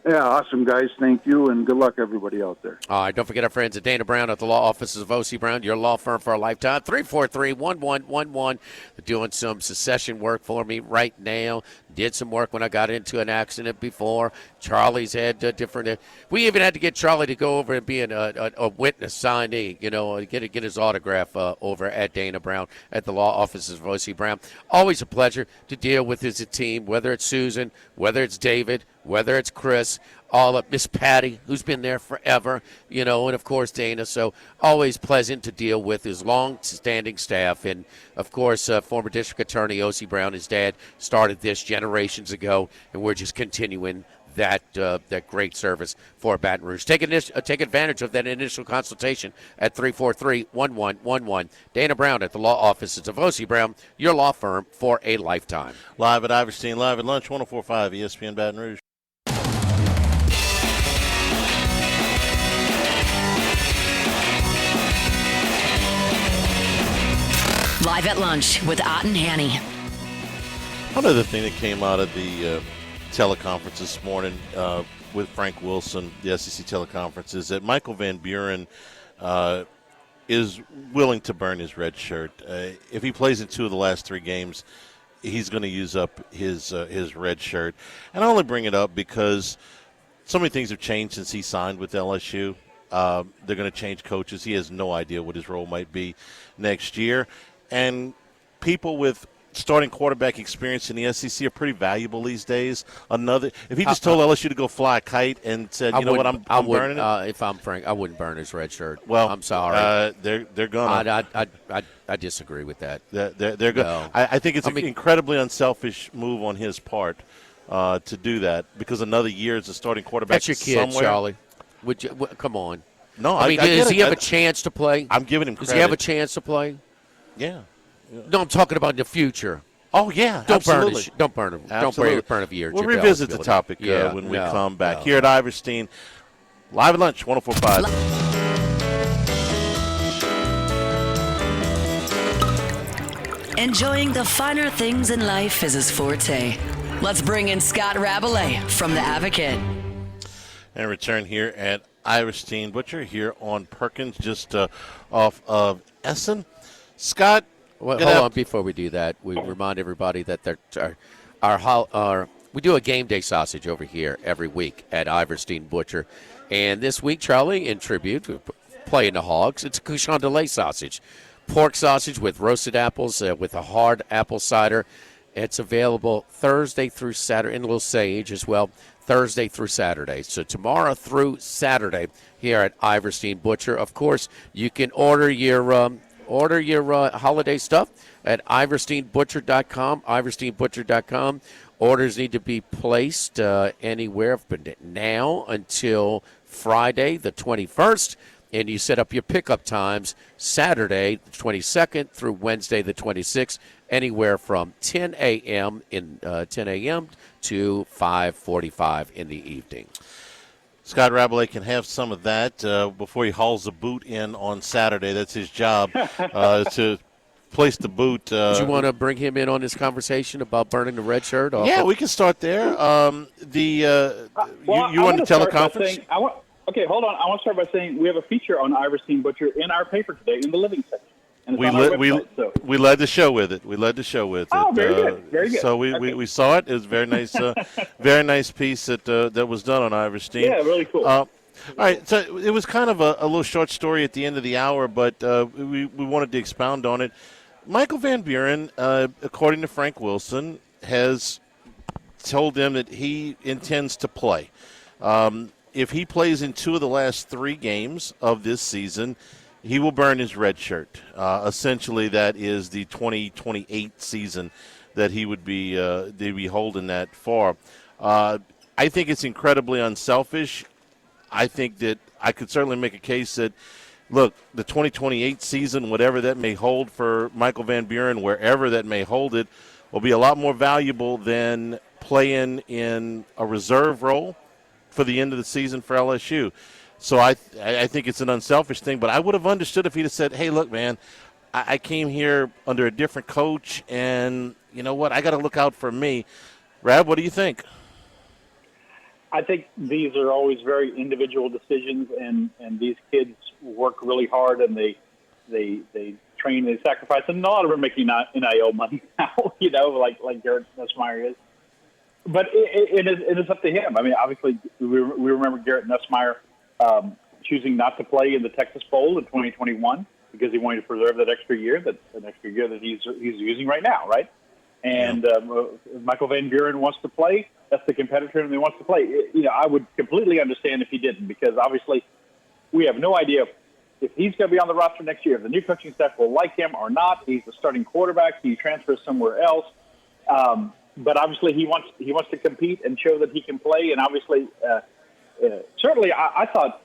Yeah, awesome, guys. Thank you, and good luck, everybody out there. All right, don't forget our friends at Dana Brown at the law offices of O.C. Brown, your law firm for a lifetime. 343-1111. They're doing some secession work for me right now. Did some work when I got into an accident before. Charlie's had different. We even had to get Charlie to go over and be a witness signee, get his autograph over at Dana Brown at the law offices of O.C. Brown. Always a pleasure to deal with as a team, whether it's Susan, whether it's David, whether it's Chris, all of Miss Patty, who's been there forever, and of course Dana. So always pleasant to deal with his long-standing staff, and of course former district attorney O.C. Brown, his dad, started this generations ago, and we're just continuing that great service for Baton Rouge. Take advantage of that initial consultation at 343-1111. Dana Brown at the law offices of O.C. Brown, your law firm for a lifetime. Live at Iverstein, live at lunch, 104.5 ESPN Baton Rouge. Live at lunch with Ott and Hanny. One other thing that came out of the teleconference this morning with Frank Wilson, the SEC teleconference, is that Michael Van Buren is willing to burn his red shirt. If he plays in 2 of the last 3 games, he's going to use up his red shirt. And I only bring it up because so many things have changed since he signed with LSU. They're going to change coaches. He has no idea what his role might be next year. And people with starting quarterback experience in the SEC are pretty valuable these days. If he just told LSU to go fly a kite and said, I'm burning it. If I'm Frank, I wouldn't burn his red shirt. Well, I'm sorry. They're gonna. I disagree with that. They're good. No. I think it's an incredibly unselfish move on his part to do that, because another year as a starting quarterback. That's your kid, somewhere. Charlie. Come on. No, I mean, does he have a chance to play? I'm giving him credit. Does he have a chance to play? Yeah. No, I'm talking about in the future. Oh, yeah, don't absolutely. Don't burn him. Absolutely. Don't burn a year. We'll revisit the topic when we come back. Here at Iverstein, live at lunch, 104.5. Enjoying the finer things in life is his forte. Let's bring in Scott Rabelais from The Advocate. And return here at Iverstein Butcher here on Perkins, just off of Essen. Scott, hold on. Before we do that, we remind everybody that we do a game day sausage over here every week at Iverstein Butcher. And this week, Charlie, in tribute, playing the Hogs, it's a Couchon de Lait sausage. pork sausage with roasted apples with a hard apple cider. It's available Thursday through Saturday, and a little sage as well, Thursday through Saturday. So tomorrow through Saturday here at Iverstein Butcher. Of course, you can order your holiday stuff at iversteinbutcher.com, iversteinbutcher.com. Orders need to be placed anywhere from now until Friday the 21st. And you set up your pickup times Saturday the 22nd through Wednesday the 26th, anywhere from 10 a.m. to 5:45 in the evening. Scott Rabelais can have some of that before he hauls the boot in on Saturday. That's his job, to place the boot. Do you want to bring him in on this conversation about burning the red shirt off? Yeah, we can start there. You want to teleconference? Okay, hold on. I want to start by saying we have a feature on Iverstein Butcher in our paper today in the living section. And it's on our website, we led the show with it. Oh, very good. Very good. So we saw it. It was a very nice, very nice piece that was done on Iverstein. Yeah, really cool. All right, so it was kind of a little short story at the end of the hour, but we wanted to expound on it. Michael Van Buren, according to Frank Wilson, has told them that he intends to play. If he plays in 2 of the last 3 games of this season, he will burn his red shirt. Essentially, that is the 2028 season that he would be they'd be holding that for. I think it's incredibly unselfish. I think that I could certainly make a case that, look, the 2028 season, whatever that may hold for Michael Van Buren, wherever that may hold it, will be a lot more valuable than playing in a reserve role for the end of the season for LSU. So I think it's an unselfish thing, but I would have understood if he'd have said, hey, look, man, I came here under a different coach, and you know what? I got to look out for me. Rab, what do you think? I think these are always very individual decisions, and these kids work really hard, and they train, they sacrifice, and a lot of them are making NIL money now, like Garrett Nussmeier is. But it is up to him. I mean, obviously, we remember Garrett Nussmeier choosing not to play in the Texas Bowl in 2021 because he wanted to preserve that extra year, that he's using right now, right? And Michael Van Buren wants to play. That's the competitor, and he wants to play. I would completely understand if he didn't, because obviously we have no idea if he's going to be on the roster next year, if the new coaching staff will like him or not. He's the starting quarterback. He transfers somewhere else. But obviously he wants to compete and show that he can play. And obviously, certainly, I thought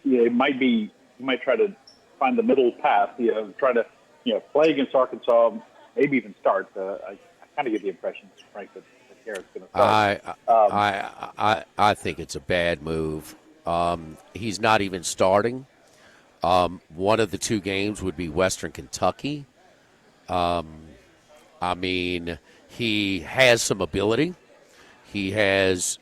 he might try to find the middle path. Try to play against Arkansas, maybe even start. I kind of get the impression, Frank, that Garrett's going to start. I think it's a bad move. He's not even starting. One of the 2 games would be Western Kentucky. I mean, he has some ability. He has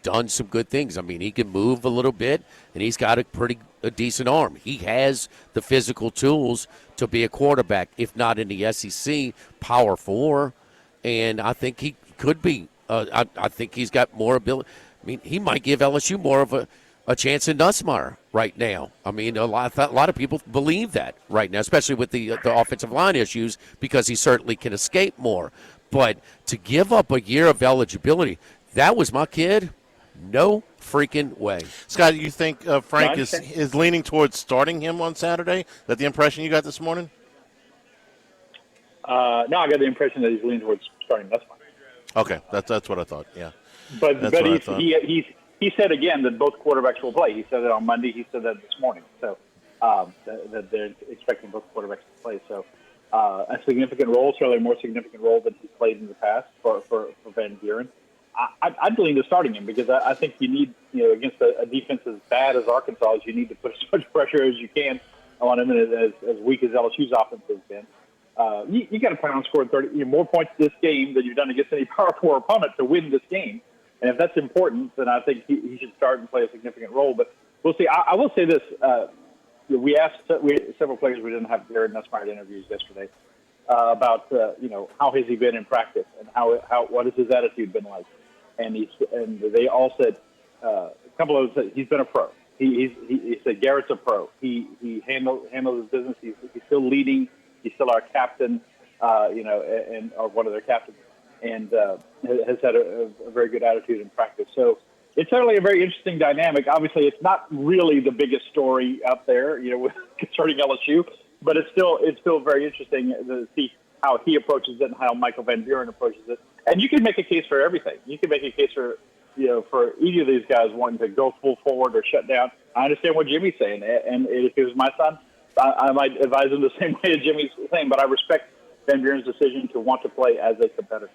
done some good things. I mean, he can move a little bit, and he's got a decent arm. He has the physical tools to be a quarterback, if not in the SEC Power 4. And I think he could be. I think he's got more ability. I mean, he might give LSU more of a chance than Nussmeier right now. I mean, a lot of people believe that right now, especially with the offensive line issues, because he certainly can escape more. But to give up a year of eligibility, that was my kid. No freaking way. Scott, you think Frank is leaning towards starting him on Saturday? Is that the impression you got this morning? No, I got the impression that he's leaning towards starting Nussmeier. Okay, that's what I thought. Yeah, but he said again that both quarterbacks will play. He said it on Monday. He said that this morning. So that they're expecting both quarterbacks to play. So a significant role, certainly a more significant role than he's played in the past for Van Buren. I'd lean to starting him because I think you need, against a defense as bad as Arkansas, you need to put as much pressure as you can on him, and as weak as LSU's offense has been. You got to plan on scoring 30 more points this game than you've done against any Power 4 opponent to win this game. And if that's important, then I think he should start and play a significant role. But we'll see. I will say this. We asked several players. We didn't have Garrett Nussmeier interviews yesterday about how has he been in practice and what has his attitude been like. And they all said a couple of them said he's been a pro. he said Garrett's a pro. He handles his business. He's still leading. He's still our captain, and or one of their captains, and has had a very good attitude in practice. So it's certainly a very interesting dynamic. Obviously, it's not really the biggest story out there, concerning LSU, but it's still very interesting to see how he approaches it and how Michael Van Buren approaches it. And you can make a case for everything. You can make a case for either of these guys wanting to go full forward or shut down. I understand what Jimmy's saying, and if it was my son, I might advise him the same way as Jimmy's saying, but I respect Van Buren's decision to want to play as a competitor.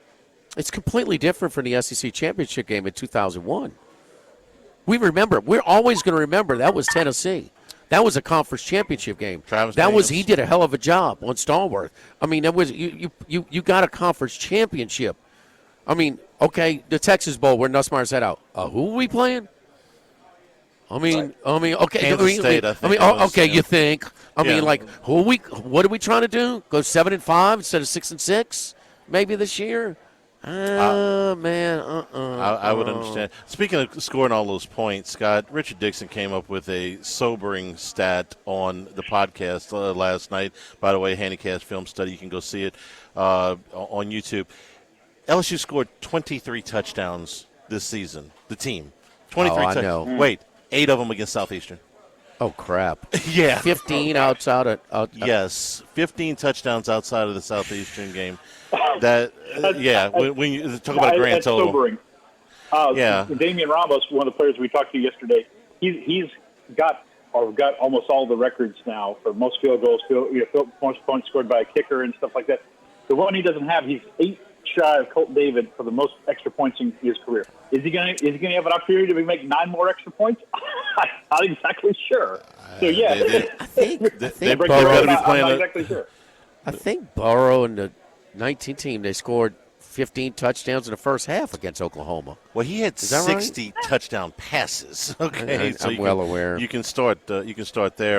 It's completely different from the SEC championship game in 2001. We're always going to remember that was Tennessee. That was a conference championship game. He did a hell of a job on Stallworth. I mean, that was you got a conference championship. I mean, okay, the Texas Bowl where Nussmeier said out. Who are we playing? Okay. Kansas State, You think? What are we trying to do? Go 7-5 instead of 6-6? Maybe this year. I would understand. Speaking of scoring all those points, Scott, Richard Dixon came up with a sobering stat on the podcast last night. By the way, Handicast Film Study, you can go see it on YouTube. LSU scored 23 touchdowns this season, the team. 23 touchdowns. I know. Wait, 8 of them against Southeastern. Oh, crap. Yeah. 15 outside of yes, 15 touchdowns outside of the Southeastern game. When you talk about a grand total. Sobering. Damian Ramos, one of the players we talked to yesterday, he's got almost all the records now for most field goals, most points scored by a kicker and stuff like that. The one he doesn't have, he's 8 shy of Colt David for the most extra points in his career. Is he going to have an opportunity to make 9 more extra points? I'm not exactly sure. So I think Burrow, I'm not exactly sure. I think Burrow and the 19 team, they scored 15 touchdowns in the first half against Oklahoma. Well, he had 60 touchdown passes. Okay, I'm well aware. You can start there.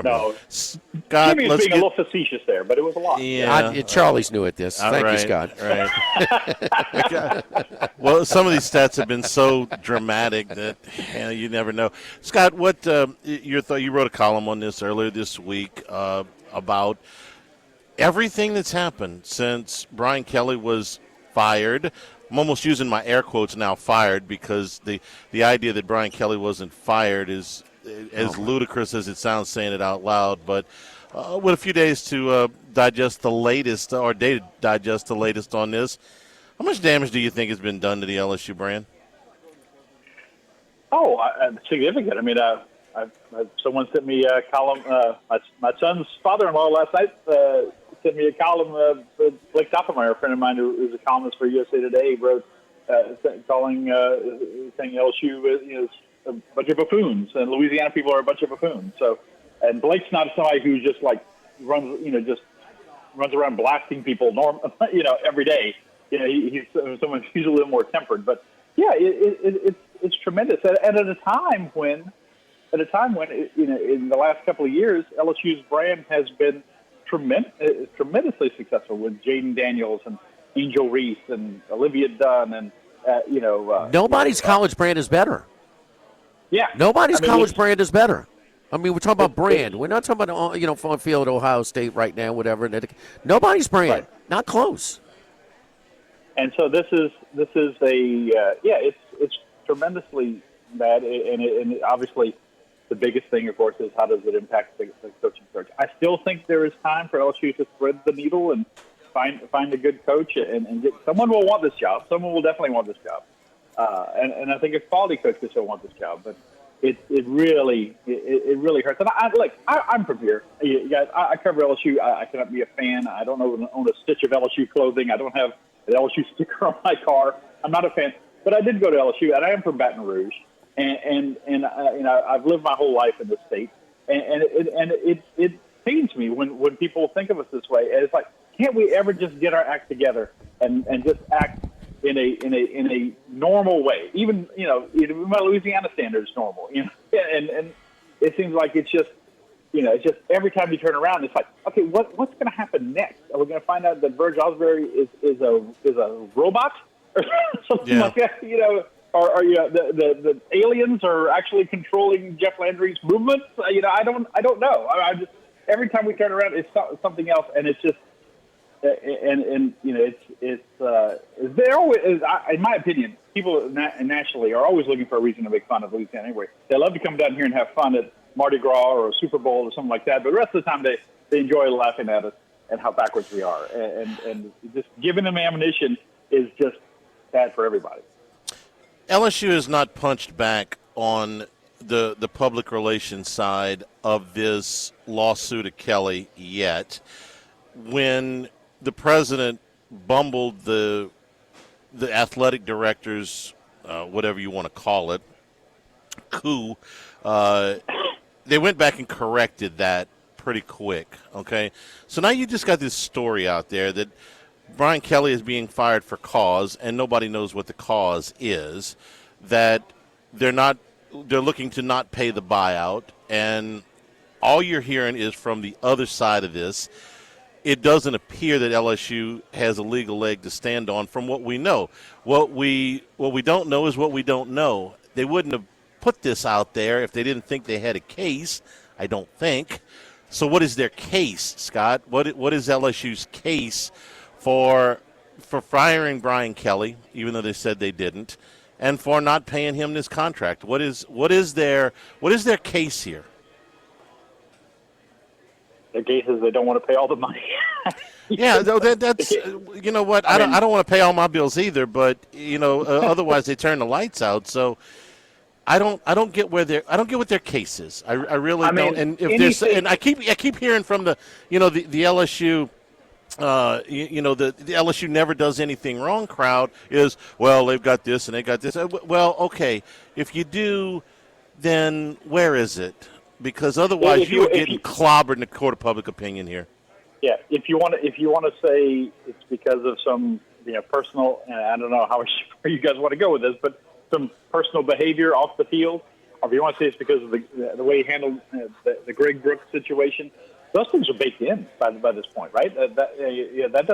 No, Scott, Jimmy was being a little facetious there, but it was a lot. Yeah, Charlie's new at this. Thank you, Scott. Right. Well, some of these stats have been so dramatic that you never know. Scott, what your thought? You wrote a column on this earlier this week about everything that's happened since Brian Kelly was fired. I'm almost using my air quotes now, fired, because the idea that Brian Kelly wasn't fired is as ludicrous as it sounds saying it out loud. But with a few days to digest the latest on this, how much damage do you think has been done to the LSU brand? Significant. I mean, someone sent me a column. My son's father-in-law last night sent me a column. Blake Doppelmayr, a friend of mine who's a columnist for USA Today, wrote saying LSU is a bunch of buffoons and Louisiana people are a bunch of buffoons. So, and Blake's not somebody who just runs around blasting people every day. He's someone who's a little more tempered. But yeah, it's tremendous. And at a time when in the last couple of years, LSU's brand has been tremendously successful with Jaden Daniels and Angel Reese and Olivia Dunn and nobody's college brand is better. Yeah, nobody's college brand is better. I mean, we're talking about brand. We're not talking about on field Ohio State right now, whatever. Nobody's brand, right. Not close. And so this is it's tremendously bad, and obviously. The biggest thing, of course, is how does it impact the coaching search. I still think there is time for LSU to thread the needle and find a good coach and get someone will want this job. Someone will definitely want this job, and I think a quality coach will still want this job. But it really hurts. And I'm from here. You guys, I cover LSU. I cannot be a fan. I don't own a stitch of LSU clothing. I don't have an LSU sticker on my car. I'm not a fan, but I did go to LSU, and I am from Baton Rouge. And I've lived my whole life in this state, and it pains me when people think of us this way. And it's like, can't we ever just get our act together and just act in a normal way? Even by Louisiana standards, normal. And it seems like it's just every time you turn around, it's like, okay, what's going to happen next? Are we going to find out that Verge Osbury is a robot or something like that? Are the aliens are actually controlling Jeff Landry's movements? I don't know. I just every time we turn around, it's something else, and it's just it's they're always, in my opinion, people nationally are always looking for a reason to make fun of Louisiana anyway. They love to come down here and have fun at Mardi Gras or a Super Bowl or something like that, but the rest of the time they enjoy laughing at us and how backwards we are, and just giving them ammunition is just bad for everybody. LSU has not punched back on the public relations side of this lawsuit of Kelly yet. When the president bumbled the athletic director's, whatever you want to call it, coup, they went back and corrected that pretty quick, okay? So now you just got this story out there that Brian Kelly is being fired for cause, and nobody knows what the cause is, that they're looking to not pay the buyout, and all you're hearing is from the other side of this. It doesn't appear that LSU has a legal leg to stand on from what we know. What we don't know is what we don't know. They wouldn't have put this out there if they didn't think they had a case, I don't think. So what is their case, Scott? What is LSU's case for firing Brian Kelly, even though they said they didn't, and for not paying him this contract? What is their case here? Their case is they don't want to pay all the money. Yeah, that's you know what? I don't want to pay all my bills either, but otherwise they turn the lights out. So I don't get what their case is. I really don't. And if there's I keep hearing from the LSU. The LSU never does anything wrong crowd is, well, they've got this and they got this. Well, okay, if you do, then where is it? Because otherwise you're getting clobbered in the court of public opinion here. Yeah, if you want to say it's because of some personal, and I don't know how you guys want to go with this, but some personal behavior off the field, or if you want to say it's because of the way he handled the Greg Brooks situation. Those things are baked in by this point, right? That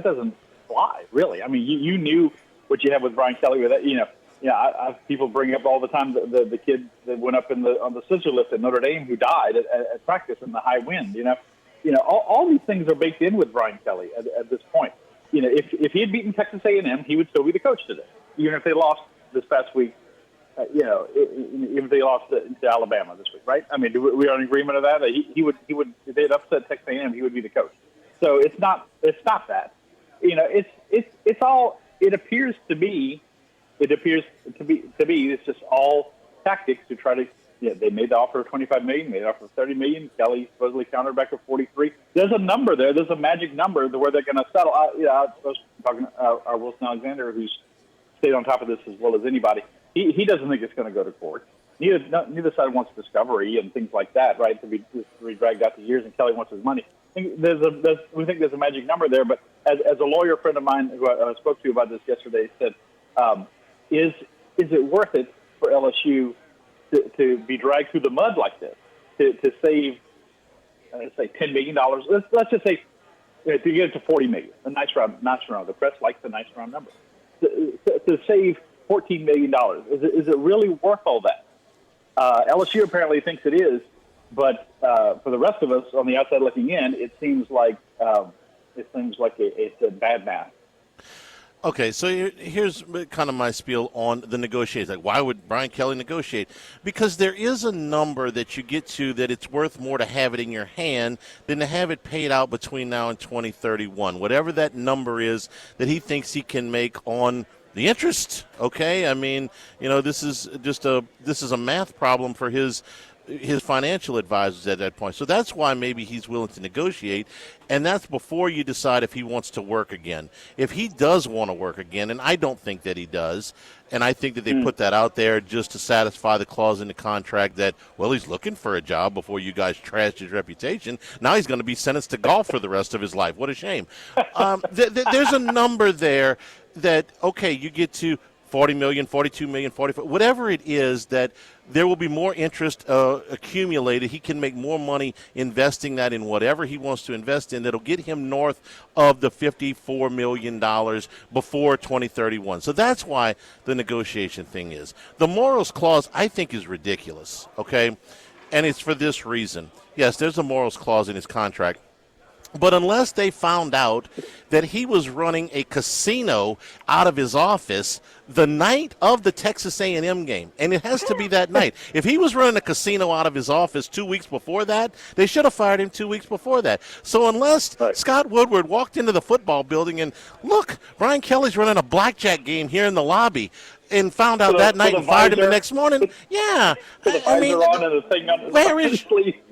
doesn't fly, really. I mean, you knew what you had with Brian Kelly. With that, people bring up all the time the kid that went up on the scissor lift at Notre Dame who died at practice in the high wind. All these things are baked in with Brian Kelly at this point. If he had beaten Texas A&M, he would still be the coach today, even if they lost this past week. Even if they lost to Alabama this week, right? I mean, we are in agreement of that. He would if they had upset Texas A&M, he would be the coach. So it's not that. It's all. It appears to be. It's just all tactics to try to. They made the offer of $25 million. Made the offer of $30 million. Kelly supposedly countered back with $43 million. There's a number there. There's a magic number where they're going to settle. I was talking our Wilson Alexander, who's stayed on top of this as well as anybody. He doesn't think it's going to go to court. Neither side wants discovery and things like that, right? To be dragged out to years, and Kelly wants his money. We think there's a magic number there, but as a lawyer friend of mine who I spoke to about this yesterday said, is it worth it for LSU to be dragged through the mud like this to save, let's say $10 million? Let's just say to get it to $40 million, a nice round. The press likes the nice round number. To save $14 million. Is it really worth all that? LSU apparently thinks it is, but for the rest of us on the outside looking in, it seems like it's a bad math. Okay, so here's kind of my spiel on the negotiations. Like, why would Brian Kelly negotiate? Because there is a number that you get to that it's worth more to have it in your hand than to have it paid out between now and 2031. Whatever that number is that he thinks he can make on the interest, okay? I mean, this is a math problem for his financial advisors at that point. So that's why maybe he's willing to negotiate, and that's before you decide if he wants to work again. If he does want to work again, and I don't think that he does, and I think that they put that out there just to satisfy the clause in the contract that, well, he's looking for a job before you guys trashed his reputation. Now he's going to be sentenced to golf for the rest of his life. What a shame. There's a number there that, okay, you get to $40 million, $42 million, $44, whatever it is, that there will be more interest accumulated. He can make more money investing that in whatever he wants to invest in that'll get him north of the $54 million before 2031. So that's why the negotiation thing is. The morals clause, I think, is ridiculous, okay? And it's for this reason. Yes, there's a morals clause in his contract. But unless they found out that he was running a casino out of his office the night of the Texas A&M game, and it has to be that night. If he was running a casino out of his office 2 weeks before that, they should have fired him 2 weeks before that. So unless Scott Woodward walked into the football building and, look, Brian Kelly's running a blackjack game here in the lobby, and found out that night and fired him the next morning. Yeah. I mean,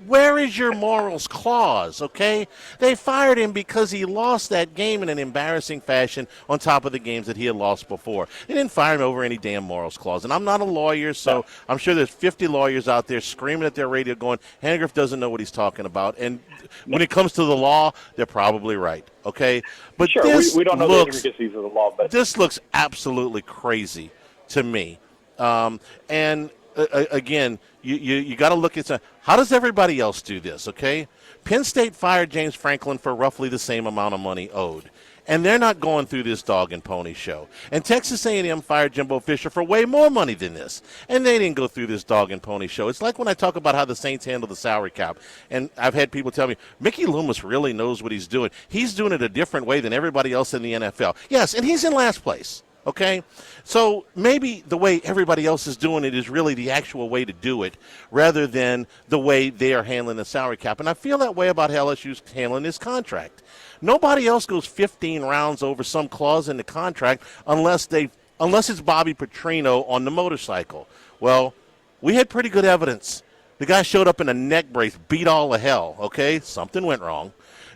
where is your morals clause, okay? They fired him because he lost that game in an embarrassing fashion on top of the games that he had lost before. They didn't fire him over any damn morals clause. And I'm not a lawyer, so I'm sure there's 50 lawyers out there screaming at their radio going, Handgriff doesn't know what he's talking about. And when it comes to the law, they're probably right, okay? But sure, this we don't know the intricacies of the law. But this looks absolutely crazy to me. Again, you got to look at how does everybody else do this, okay? Penn State fired James Franklin for roughly the same amount of money owed, and they're not going through this dog and pony show. And Texas A&M fired Jimbo Fisher for way more money than this, and they didn't go through this dog and pony show. It's like when I talk about how the Saints handle the salary cap, and I've had people tell me, Mickey Loomis really knows what he's doing. He's doing it a different way than everybody else in the NFL. Yes, and he's in last place. Okay, so maybe the way everybody else is doing it is really the actual way to do it rather than the way they are handling the salary cap. And I feel that way about LSU's handling this contract. Nobody else goes 15 rounds over some clause in the contract unless it's Bobby Petrino on the motorcycle. Well, we had pretty good evidence. The guy showed up in a neck brace, beat all the hell, okay? Something went wrong.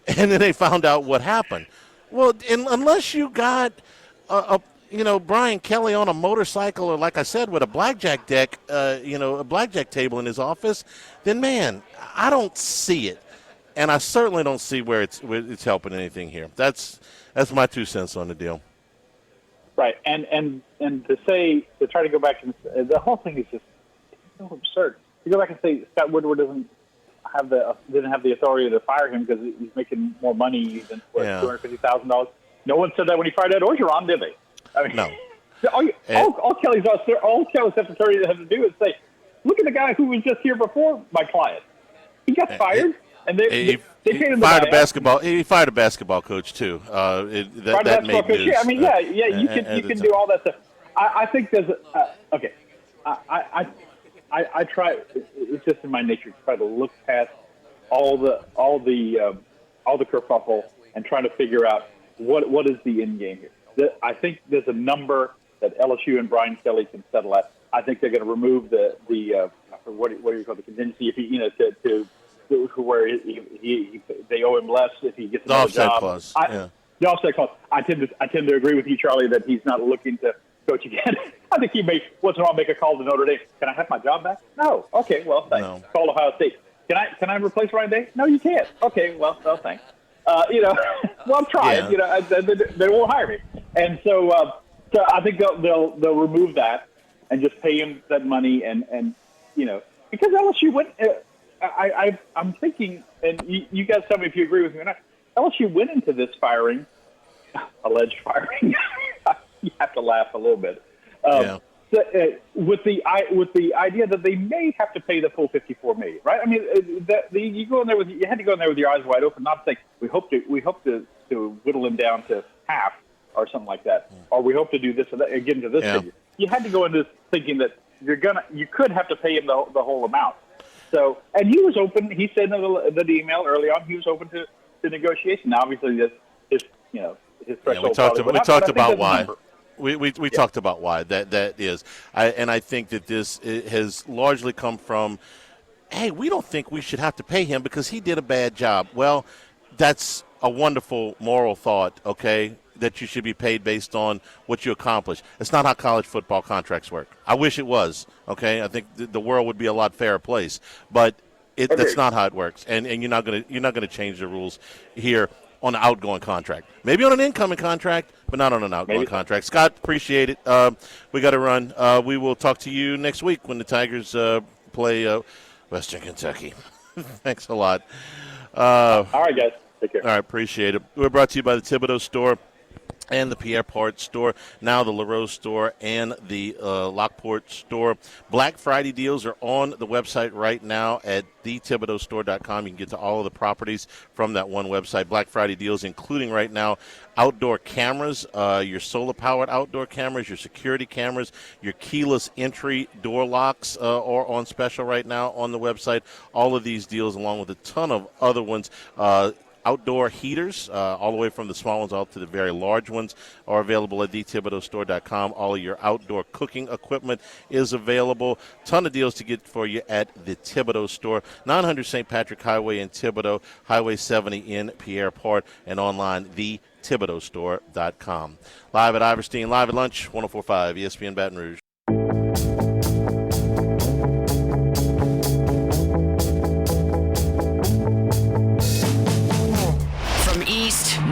And then they found out what happened. Well, unless you got Brian Kelly on a motorcycle, or like I said, with a blackjack deck, a blackjack table in his office, then, man, I don't see it. And I certainly don't see where it's helping anything here. That's my 2 cents on the deal. Right. And to try to go back and the whole thing is just so absurd. You go back and say Scott Woodward didn't have the authority to fire him because he's making more money than $250,000. No one said that when he fired Ed Orgeron, did they? I mean, no. All Kelly's secretary has to do is say, "Look at the guy who was just here before my client. He got fired, and they paid him fired a basketball. He fired a basketball coach too. That made news. I mean, you can do all that stuff. I think there's okay. I try. It's just in my nature to try to look past all the kerfuffle and try to figure out what is the end game here. I think there's a number that LSU and Brian Kelly can settle at. I think they're going to remove the what do you call the contingency if he to where they owe him less if he gets another job. Clause. The offset clause. I tend to agree with you, Charlie, that he's not looking to coach again. I think he may once in a while make a call to Notre Dame. Can I have my job back? No. Okay. Well, thanks. No. Call Ohio State. Can I replace Ryan Day? No, you can't. Okay. Well, thanks. Well, I'm trying. Yeah. They won't hire me, and so I think they'll remove that and just pay him that money, and because LSU went. I'm thinking, and you guys tell me if you agree with me or not. LSU went into this alleged firing. You have to laugh a little bit. With the idea that they may have to pay the full $54 million, right? I mean, you go in there you had to go in there with your eyes wide open, not think we hope to whittle him down to half or something like that, or we hope to do this or that again to this figure. You had to go into this thinking that you could have to pay him the whole amount. So, and he was open. He said in the email early on he was open to negotiation. Now, obviously, his threshold. We talked about why. We talked about why that is, and I think that this has largely come from, hey, we don't think we should have to pay him because he did a bad job. Well, that's a wonderful moral thought, okay, that you should be paid based on what you accomplish. It's not how college football contracts work. I wish it was, okay. I think the world would be a lot fairer place, but that's not how it works, and you're not gonna change the rules here. on an outgoing contract. Maybe on an incoming contract, but not on an outgoing contract. Scott, appreciate it. We got to run. We will talk to you next week when the Tigers play Western Kentucky. Thanks a lot. All right, guys. Take care. All right, appreciate it. We're brought to you by the Thibodeau Store and the Pierre Part Store, now the LaRose Store and the Lockport Store. Black Friday deals are on the website right now at thethibodeaustore.com. You can get to all of the properties from that one website. Black Friday deals including right now outdoor cameras, your solar-powered outdoor cameras, your security cameras, your keyless entry door locks are on special right now on the website. All of these deals along with a ton of other ones. Outdoor heaters, all the way from the small ones out to the very large ones, are available at thethibodeaustore.com. All of your outdoor cooking equipment is available. Ton of deals to get for you at the Thibodeau Store, 900 St. Patrick Highway in Thibodeau, Highway 70 in Pierre Part, and online, thethibodeaustore.com. Live at Iverstein, live at lunch, 104.5 ESPN Baton Rouge.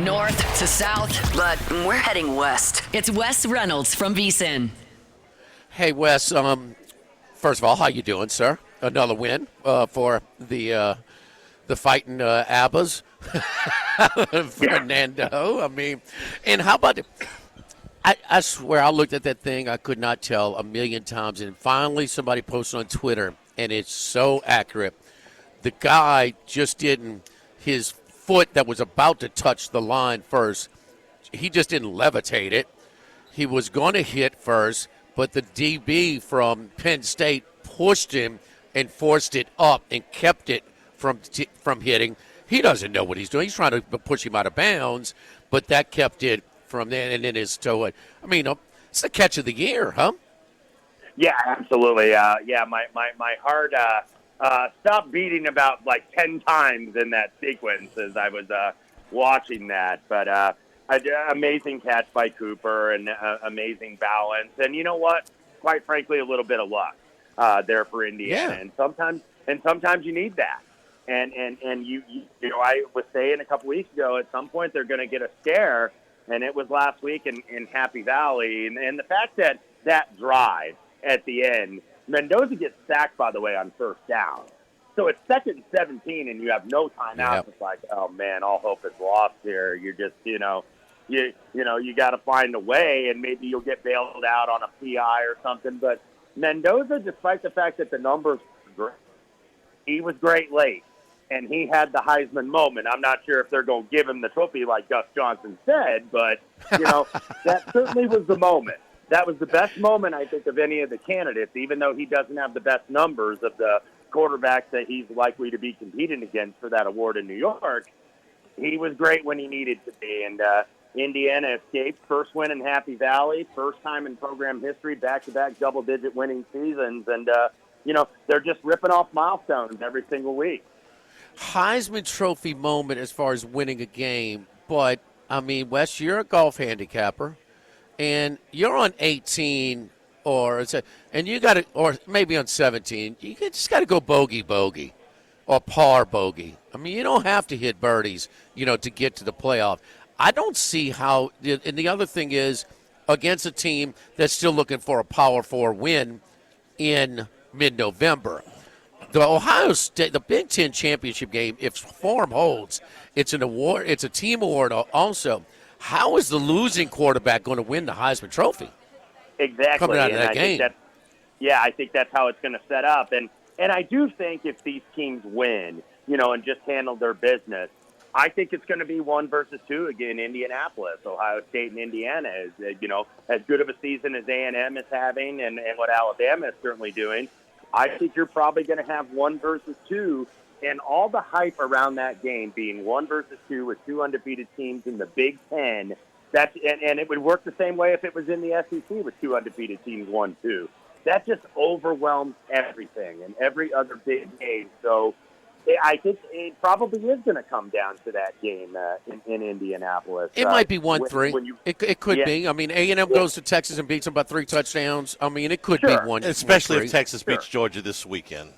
North to south, but we're heading west. It's Wes Reynolds from VSiN. Hey, Wes. First of all, how you doing, sir? Another win for the fighting Abbas, Fernando. I mean, and how about it? I swear, I looked at that thing. I could not tell a million times, and finally somebody posted on Twitter, and it's so accurate. The guy just didn't his foot that was about to touch the line first, he just didn't levitate it. He was going to hit first, but the DB from Penn State pushed him and forced it up and kept it from hitting. He doesn't know what he's doing. He's trying to push him out of bounds, but that kept it from there and then his toe. I mean, it's the catch of the year, huh? Yeah, absolutely. My heart stopped beating about like 10 times in that sequence as I was watching that. But amazing catch by Cooper and amazing balance. And you know what? Quite frankly, a little bit of luck there for Indiana. Yeah. And sometimes you need that. And you know, I was saying a couple weeks ago, at some point they're going to get a scare, and it was last week in Happy Valley. And the fact that drive at the end, Mendoza gets sacked, by the way, on first down. So it's 2nd and 17, and you have no timeout. Yep. It's like, oh man, all hope is lost here. You're just, you got to find a way, and maybe you'll get bailed out on a PI or something. But Mendoza, despite the fact that the numbers were great, he was great late, and he had the Heisman moment. I'm not sure if they're going to give him the trophy like Gus Johnson said, but that certainly was the moment. That was the best moment, I think, of any of the candidates, even though he doesn't have the best numbers of the quarterbacks that he's likely to be competing against for that award in New York. He was great when he needed to be, and Indiana escaped first win in Happy Valley, first time in program history, back-to-back double-digit winning seasons, and, they're just ripping off milestones every single week. Heisman Trophy moment as far as winning a game, but, I mean, Wes, you're a golf handicapper. And you're on 18 and you got to, or maybe on 17, you just got to go bogey or par bogey. I mean, you don't have to hit birdies, to get to the playoff. I don't see how, and the other thing is, against a team that's still looking for a Power 4 win in mid-November. The Ohio State, the Big Ten championship game, if form holds, it's an award, it's a team award also. How is the losing quarterback going to win the Heisman Trophy? Exactly. Coming out of that game. I think that's how it's going to set up. And I do think if these teams win, and just handle their business, I think it's going to be 1 versus 2 again, Indianapolis. Ohio State and Indiana is, as good of a season as A&M is having and what Alabama is certainly doing. I think you're probably going to have 1 versus 2. And all the hype around that game being 1 versus 2 with 2 undefeated teams in the Big Ten, and it would work the same way if it was in the SEC with 2 undefeated teams 1-2. That just overwhelms everything and every other big game. So I think it probably is going to come down to that game in Indianapolis. It might be 1-3. It could be. I mean, A&M goes to Texas and beats them by 3 touchdowns. I mean, it could be 1. Especially if Texas beats Georgia this weekend.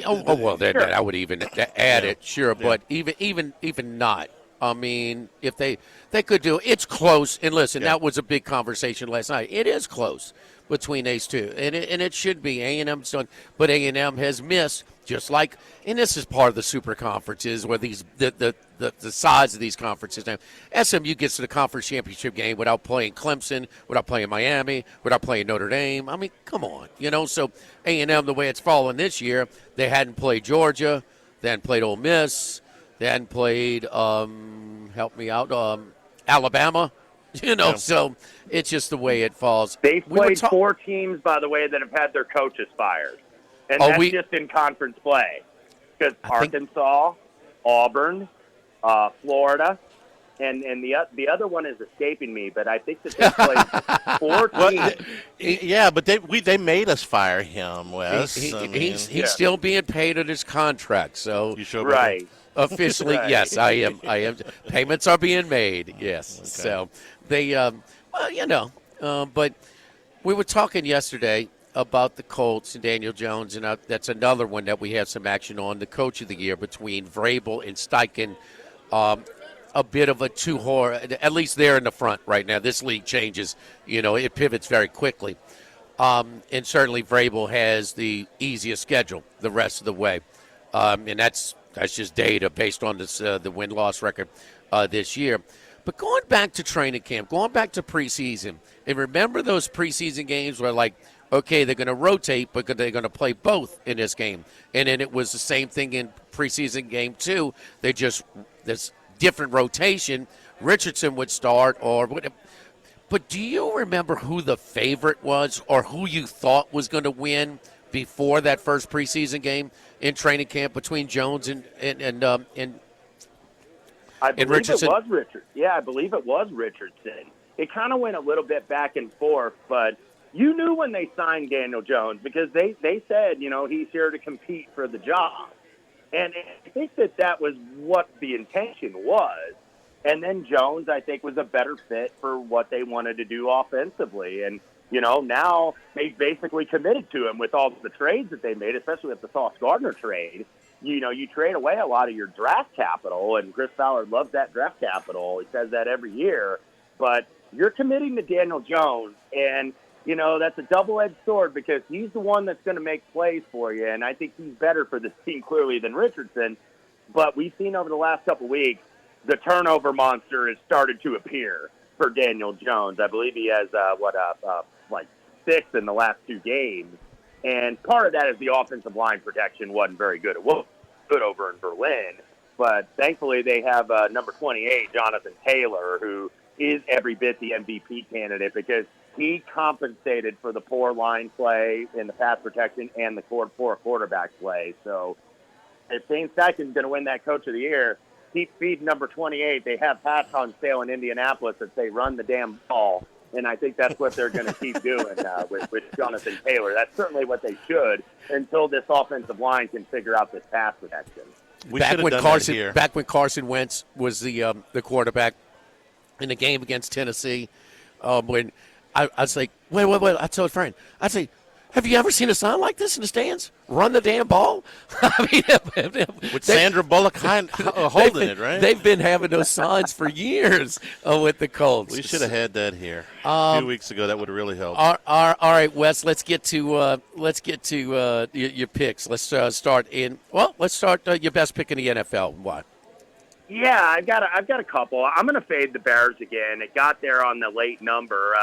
Well, then I would even add it, sure, but even not. I mean, if they could do it's close. And listen, Yeah. that was a big conversation last night. It is close between these two, and it should be. A&M's done, but A&M has missed, just like. And this is part of the super conferences where these the size of these conferences. Now, SMU gets to the conference championship game without playing Clemson, without playing Miami, without playing Notre Dame. I mean, come on, So A&M, the way it's fallen this year, they hadn't played Georgia, they hadn't played Ole Miss. They hadn't played, help me out, Alabama. So it's just the way it falls. They've played 4 teams, by the way, that have had their coaches fired. And that's just in conference play. Because Arkansas, Auburn, Florida, and the other one is escaping me, but I think that they played 4 teams. Yeah, but they made us fire him, Wes. He's still being paid on his contract, so you sure right. Officially, right. Yes, I am. Payments are being made. Yes, okay. So they, but we were talking yesterday about the Colts and Daniel Jones, and that's another one that we had some action on. The Coach of the Year between Vrabel and Steichen. A bit of a two-horse, at least they're in the front right now. This league changes, it pivots very quickly. And certainly Vrabel has the easiest schedule the rest of the way. And that's just data based on this the win-loss record this year. But going back to training camp, going back to preseason, and remember those preseason games where, like, okay, they're going to rotate, but they're going to play both in this game. And then it was the same thing in preseason game 2. They just this different rotation. Richardson would start or whatever. But do you remember who the favorite was or who you thought was going to win before that first preseason game in training camp between Jones and I believe Richardson? It was Richardson. Yeah, I believe it was Richardson. It kind of went a little bit back and forth, but you knew when they signed Daniel Jones because they said, he's here to compete for the job. And I think that was what the intention was. And then Jones, I think, was a better fit for what they wanted to do offensively. And, now they've basically committed to him with all the trades that they made, especially with the Sauce Gardner trade. You trade away a lot of your draft capital, and Chris Fowler loves that draft capital. He says that every year. But you're committing to Daniel Jones, and, that's a double-edged sword because he's the one that's going to make plays for you, and I think he's better for this team clearly than Richardson. But we've seen over the last couple of weeks the turnover monster has started to appear for Daniel Jones. I believe he has, like 6 in the last 2 games. And part of that is the offensive line protection wasn't very good. It was good over in Berlin. But thankfully they have number 28, Jonathan Taylor, who is every bit the MVP candidate because he compensated for the poor line play in the pass protection and the poor quarterback play. So if Shane Steichen's going to win that Coach of the Year, keep feeding number 28. They have hats on sale in Indianapolis that say run the damn ball. And I think that's what they're going to keep doing with Jonathan Taylor. That's certainly what they should until this offensive line can figure out this pass protection. Back when Carson Wentz was the quarterback in the game against Tennessee, when I was like, wait, I told a friend, I'd say, have you ever seen a sign like this in the stands? Run the damn ball? I mean, with Sandra Bullock holding it, right? They've been having those signs for years with the Colts. We should have had that here a few weeks ago. That would have really helped. All right, Wes. Let's get to your picks. Let's start your best pick in the NFL. Why? Yeah, I've got a couple. I'm going to fade the Bears again. It got there on the late number.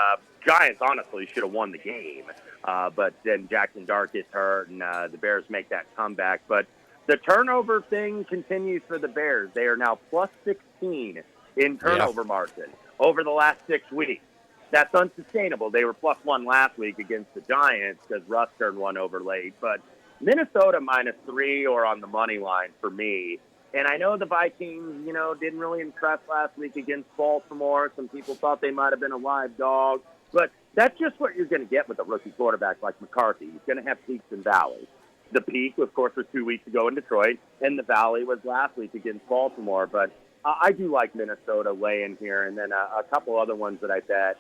Giants honestly should have won the game. But then Jackson Dart gets hurt, and the Bears make that comeback. But the turnover thing continues for the Bears. They are now plus 16 in turnover margin over the last 6 weeks. That's unsustainable. They were plus 1 last week against the Giants because Russ turned one over late. But Minnesota -3 or on the money line for me. And I know the Vikings, didn't really impress last week against Baltimore. Some people thought they might have been a live dog. But that's just what you're going to get with a rookie quarterback like McCarthy. He's going to have peaks and valleys. The peak, of course, was 2 weeks ago in Detroit, and the valley was last week against Baltimore. But I do like Minnesota laying here, and then a couple other ones that I bet.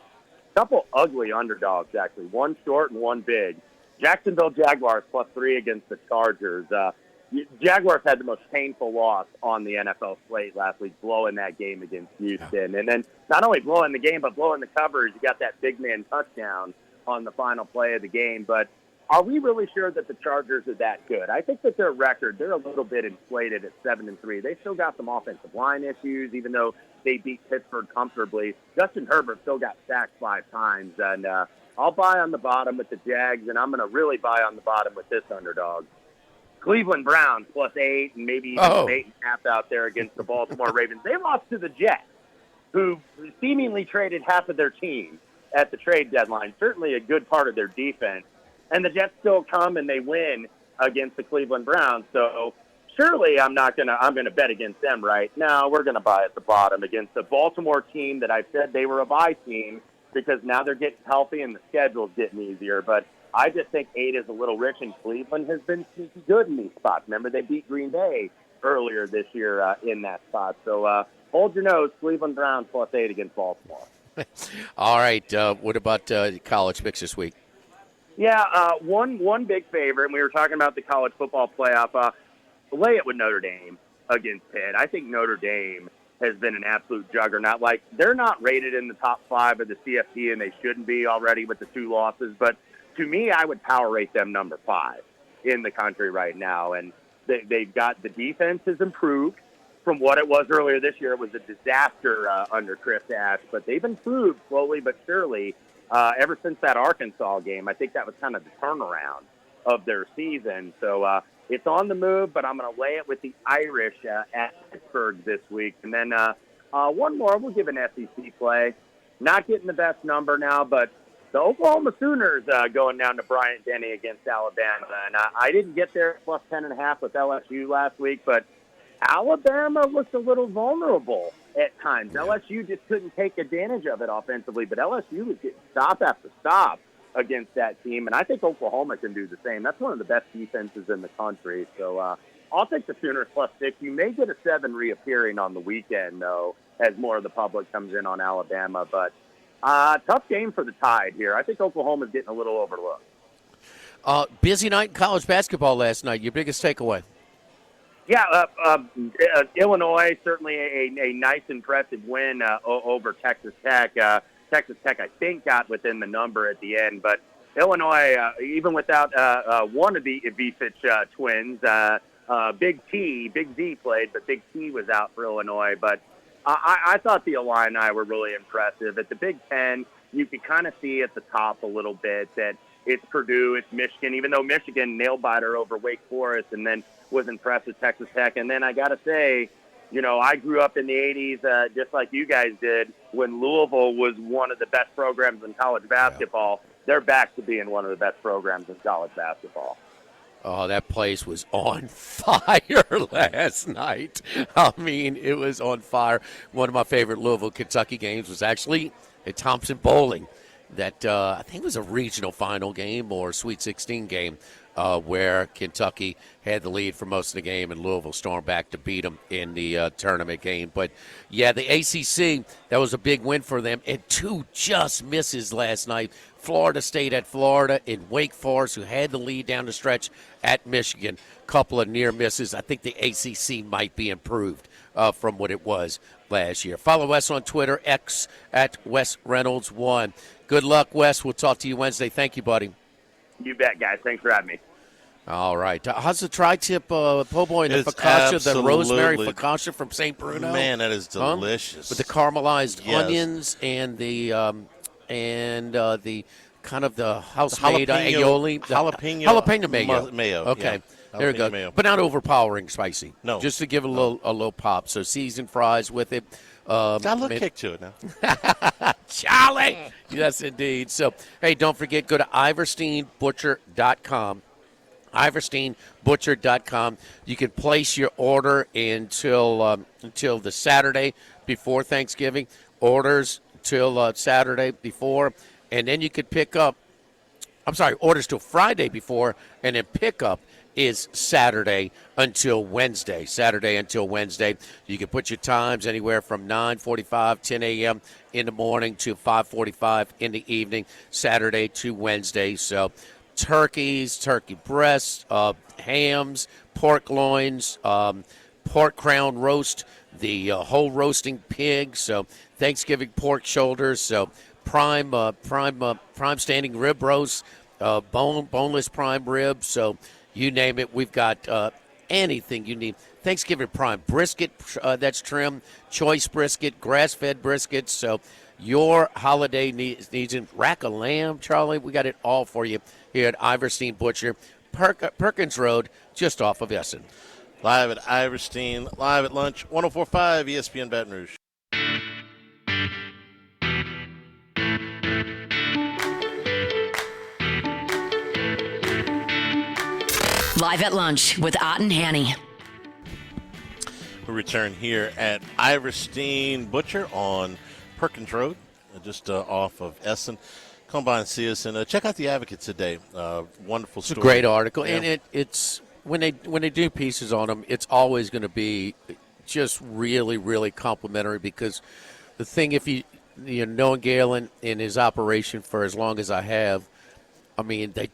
A couple ugly underdogs, actually. One short and one big. Jacksonville Jaguars +3 against the Chargers. Jaguars had the most painful loss on the NFL slate last week, blowing that game against Houston. And then not only blowing the game, but blowing the covers. You got that big man touchdown on the final play of the game. But are we really sure that the Chargers are that good? I think that their record, they're a little bit inflated at 7-3. They still got some offensive line issues, even though they beat Pittsburgh comfortably. Justin Herbert still got sacked 5 times. And I'll buy on the bottom with the Jags, and I'm going to really buy on the bottom with this underdog. Cleveland Browns +8 and maybe even 8.5 out there against the Baltimore Ravens. They lost to the Jets, who seemingly traded half of their team at the trade deadline. Certainly a good part of their defense. And the Jets still come and they win against the Cleveland Browns. So surely I'm gonna bet against them, right? No, we're gonna buy at the bottom against the Baltimore team that I said they were a buy team because now they're getting healthy and the schedule's getting easier. But I just think 8 is a little rich, and Cleveland has been sneaky good in these spots. Remember, they beat Green Bay earlier this year in that spot. So hold your nose, Cleveland Browns +8 against Baltimore. All right. What about college picks this week? Yeah, one big favorite, and we were talking about the college football playoff. Lay it with Notre Dame against Pitt. I think Notre Dame has been an absolute juggernaut. Like, they're not rated in the top 5 of the CFP, and they shouldn't be already with the 2 losses, but to me, I would power rate them number 5 in the country right now. And they've got the defense has improved from what it was earlier this year. It was a disaster under Chris Ash, but they've improved slowly but surely ever since that Arkansas game. I think that was kind of the turnaround of their season. So it's on the move, but I'm going to lay it with the Irish at Pittsburgh this week. And then one more, we'll give an SEC play. Not getting the best number now, but the Oklahoma Sooners going down to Bryant-Denny against Alabama. And I didn't get there +10.5 with LSU last week, but Alabama looked a little vulnerable at times. LSU just couldn't take advantage of it offensively, but LSU was getting stop after stop against that team, and I think Oklahoma can do the same. That's one of the best defenses in the country. So I'll take the Sooners +6. You may get a 7 reappearing on the weekend, though, as more of the public comes in on Alabama, but tough game for the Tide here. I think Oklahoma's getting a little overlooked. Busy night in college basketball last night. Your biggest takeaway? Yeah, Illinois, certainly a nice, impressive win over Texas Tech. Texas Tech, I think, got within the number at the end. But Illinois, even without one of the Ivicic twins, Big Z played, but Big T was out for Illinois. But I thought the Illini were really impressive. At the Big Ten, you could kind of see at the top a little bit that it's Purdue, it's Michigan, even though Michigan nail-biter over Wake Forest and then was impressed with Texas Tech. And then I got to say, you know, I grew up in the 80s just like you guys did when Louisville was one of the best programs in college basketball. Yeah. They're back to being one of the best programs in college basketball. Oh, that place was on fire last night. I mean, it was on fire. One of my favorite Louisville, Kentucky games was actually at Thompson Bowling. That I think was a regional final game or Sweet 16 game where Kentucky had the lead for most of the game and Louisville stormed back to beat them in the tournament game. But, yeah, the ACC, that was a big win for them. And 2 just misses last night. Florida State at Florida and Wake Forest, who had the lead down the stretch at Michigan. Couple of near misses. I think the ACC might be improved from what it was last year. Follow Wes on Twitter, X at Wes Reynolds 1. Good luck, Wes. We'll talk to you Wednesday. Thank you, buddy. You bet, guys. Thanks for having me. All right. How's the tri-tip po' boy and the focaccia, the rosemary focaccia from St. Bruno? Man, that is delicious. With the caramelized onions and the kind of the house-made aioli. Jalapeno mayo. Okay. Yeah. There we go. Mayo. But not overpowering spicy. No. Just to give it a little pop. So seasoned fries with it. Got a little kick to it now. Charlie! Yes, indeed. So, hey, don't forget, go to iversteinbutcher.com. iversteinbutcher.com. You can place your order until the Saturday before Thanksgiving. Orders till Saturday before, and then you could pick up. Orders till Friday before, and then pick up is Saturday until Wednesday. You can put your times anywhere from 9:45, 10 a.m. in the morning to 5:45 in the evening, Saturday to Wednesday. So turkeys, turkey breasts, hams, pork loins, pork crown roast, the whole roasting pig, so Thanksgiving pork shoulders, so prime standing rib roast, boneless prime rib, so you name it, we've got anything you need. Thanksgiving prime brisket that's trimmed, choice brisket, grass-fed brisket, so your holiday needs a rack of lamb, Charlie. We got it all for you here at Iverstein Butcher, Perkins Road, just off of Essen. Live at Iverstein, live at lunch, 104.5 ESPN Baton Rouge. Live at lunch with Ott and Hanny. We return here at Iverstein Butcher on Perkins Road, just off of Essen. Come by and see us, and check out the Advocate today. Wonderful story. It's a great article, yeah. and it's when they do pieces on them, it's always going to be just really, really complimentary, because the thing, if you knowing Galen in his operation for as long as I have, I mean, they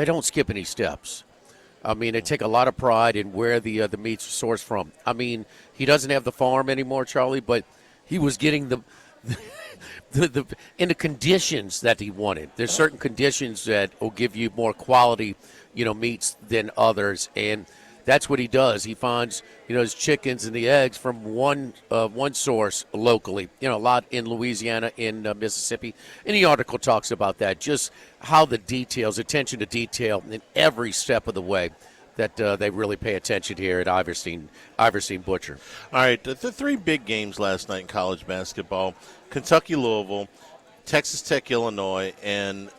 don't skip any steps. I mean, they take a lot of pride in where the meats are sourced from. I mean, he doesn't have the farm anymore, Charlie, but he was getting the in the conditions that he wanted. There's certain conditions that will give you more quality, meats than others, and that's what he does. He finds, his chickens and the eggs from one source locally. A lot in Louisiana, in Mississippi. And the article talks about that, just how the details, attention to detail in every step of the way, that they really pay attention here at Iverstein Butcher. All right, the three big games last night in college basketball: Kentucky-Louisville, Texas Tech-Illinois, and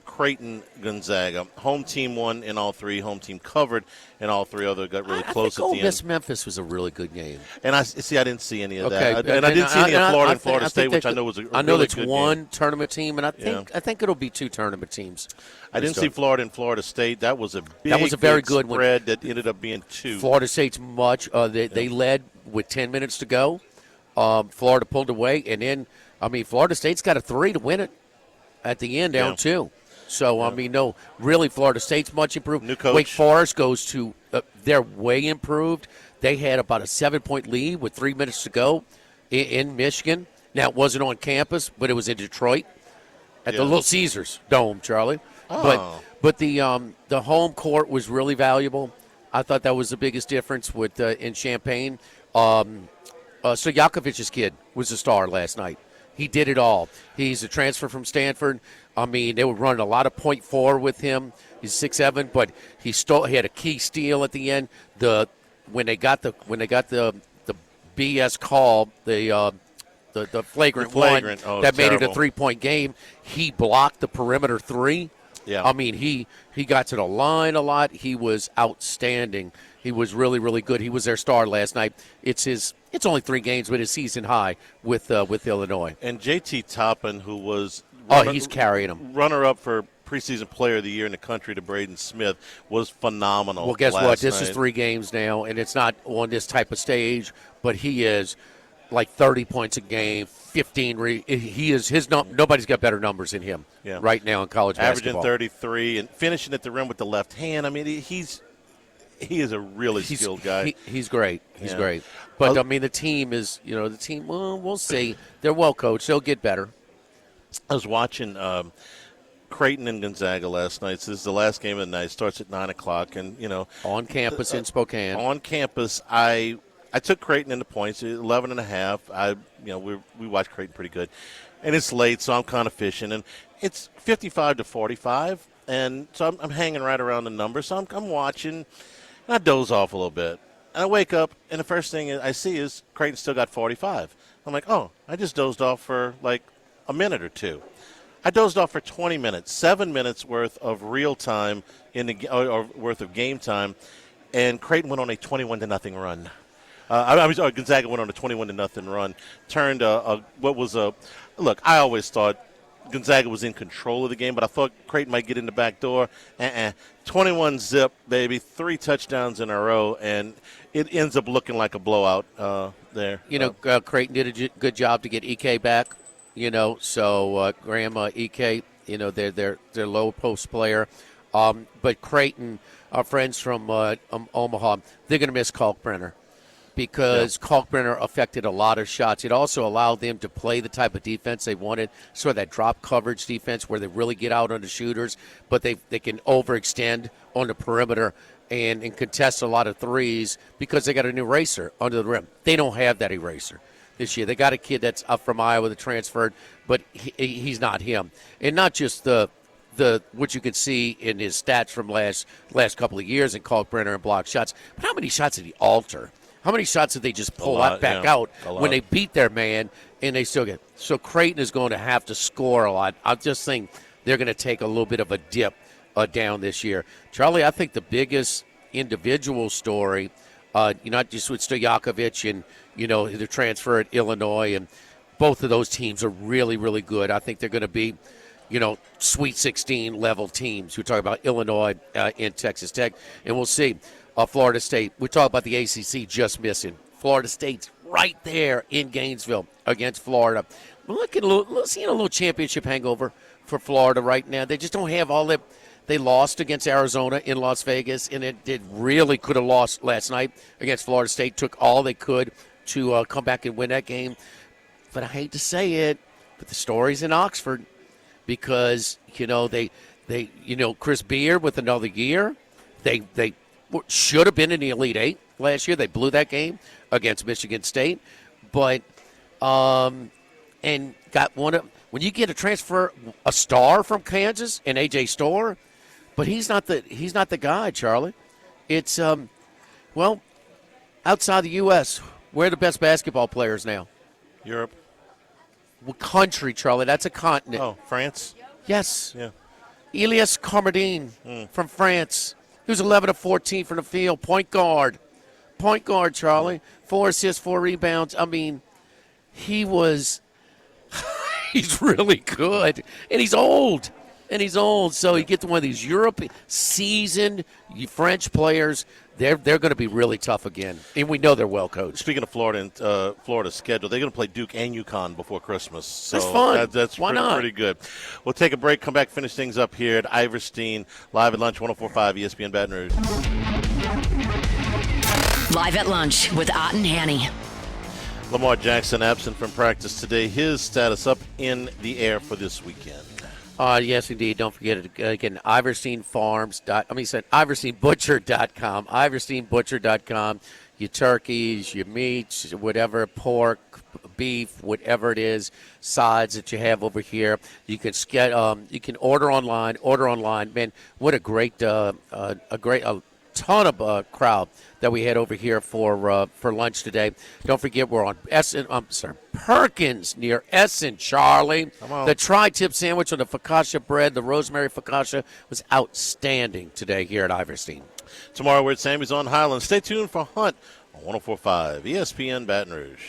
Creighton-Gonzaga. Home team won in all three. Home team covered in all three. Although it got really close at the end. Ole Miss Memphis was a really good game. And I didn't see any of that. And I didn't see any of Florida and Florida State, which I know was a I know really it's good one game. tournament team, and I think it'll be two tournament teams. I didn't see Florida and Florida State. That was a very good spread that ended up being two. Florida State's they led with 10 minutes to go. Florida pulled away, and then Florida State's got a 3 to win it at the end, down 2. So really, Florida State's much improved. New coach. Wake Forest goes to they're way improved. They had about a 7-point lead with 3 minutes to go in Michigan. Now, it wasn't on campus, but it was in Detroit at the Little Caesars Dome, Charlie. Oh. But the home court was really valuable. I thought that was the biggest difference with in Champaign. Stojakovic's kid was a star last night. He did it all. He's a transfer from Stanford. They were running a lot of .4 with him. He's 6'7", but he had a key steal at the end. When they got the BS call, the flagrant one that made it a 3-point game, he blocked the perimeter 3. Yeah. He got to the line a lot. He was outstanding. He was really, really good. He was their star last night. It's only 3 games, but his season high with Illinois. And JT Toppin, who was he's carrying them. Runner-up for preseason player of the year in the country to Braden Smith, was phenomenal. Well, guess what? This night. is 3 games now, and it's not on this type of stage, but he is like 30 points a game, 15. He is nobody's got better numbers than him right now in college basketball. Averaging 33 and finishing at the rim with the left hand. He is a really skilled guy. He's great. He's great. But the team is, well, we'll see. They're well coached. They'll get better. I was watching Creighton and Gonzaga last night. So this is the last game of the night. It starts at 9:00, and on campus in Spokane. On campus, I took Creighton into points, 11.5. We watched Creighton pretty good, and it's late, so I'm kind of fishing, and it's 55-45, and so I'm hanging right around the number. So I'm watching, and I doze off a little bit, and I wake up, and the first thing I see is Creighton still got 45. I'm like, oh, I just dozed off for like a minute or two. I dozed off for 20 minutes, 7 minutes worth of real time or worth of game time, and Creighton went on a 21-0 run. Gonzaga went on a 21-0 run. Turned look. I always thought Gonzaga was in control of the game, but I thought Creighton might get in the back door. 21-0, baby, 3 touchdowns in a row, and it ends up looking like a blowout there. Creighton did a good job to get EK back. So Graham EK, Their low post player. But Creighton, our friends from Omaha, they're going to miss Kalkbrenner because Kalkbrenner affected a lot of shots. It also allowed them to play the type of defense they wanted, sort of that drop coverage defense where they really get out on the shooters, but they can overextend on the perimeter and contest a lot of threes because they got an eraser under the rim. They don't have that eraser this year. They got a kid that's up from Iowa that transferred, but he's not him. And not just the what you can see in his stats from last couple of years in Kalkbrenner and block shots, but how many shots did he alter? How many shots did they just pull back out when they beat their man and they still get? So Creighton is going to have to score a lot. I just think they're going to take a little bit of a dip down this year. Charlie, I think the biggest individual story, not just with Stojakovic and, the transfer at Illinois, and both of those teams are really, really good. I think they're going to be, Sweet 16 level teams. We're talking about Illinois and Texas Tech, and we'll see. Florida State, we talk about the ACC just missing. Florida State's right there in Gainesville against Florida. We're seeing a little championship hangover for Florida right now. They just don't have all that. They lost against Arizona in Las Vegas, and it really could have lost last night against Florida State. Took all they could to come back and win that game. But I hate to say it, but the story's in Oxford because, they Chris Beard with another year, they should have been in the Elite Eight last year. They blew that game against Michigan State. But and got one of – when you get a star from Kansas and A.J. Storr, but he's not the guy, Charlie. It's, outside the U.S., where are the best basketball players now? Europe. What country, Charlie? That's a continent. Oh, France? Yes. Yeah. Elias Carmardine from France. He was 11 of 14 from the field. Point guard, Charlie. 4 assists, 4 rebounds. I mean, he's really good. And he's old. So you get to one of these European seasoned French players. They're going to be really tough again. And we know they're well coached. Speaking of Florida and Florida's schedule, they're going to play Duke and UConn before Christmas. So that's fun. That's Why not? Pretty good. We'll take a break, come back, finish things up here at Iverstein, live at lunch, 104.5 ESPN Baton Rouge. Live at lunch with Ott and Hanny. Lamar Jackson absent from practice today. His status up in the air for this weekend. Yes, indeed. Don't forget it. Again, IversteinButcher.com. IversteinButcher.com. Your turkeys, your meats, whatever, pork, beef, whatever it is, sides that you have over here. You can order online. Man, what a great ton of crowd that we had over here for lunch today. Don't forget we're on Perkins near Essen, Charlie. The tri-tip sandwich on the focaccia bread, the rosemary focaccia, was outstanding today here at Iverstein. Tomorrow we're at Sammy's on Highland. Stay tuned for Hunt on 104.5 ESPN Baton Rouge.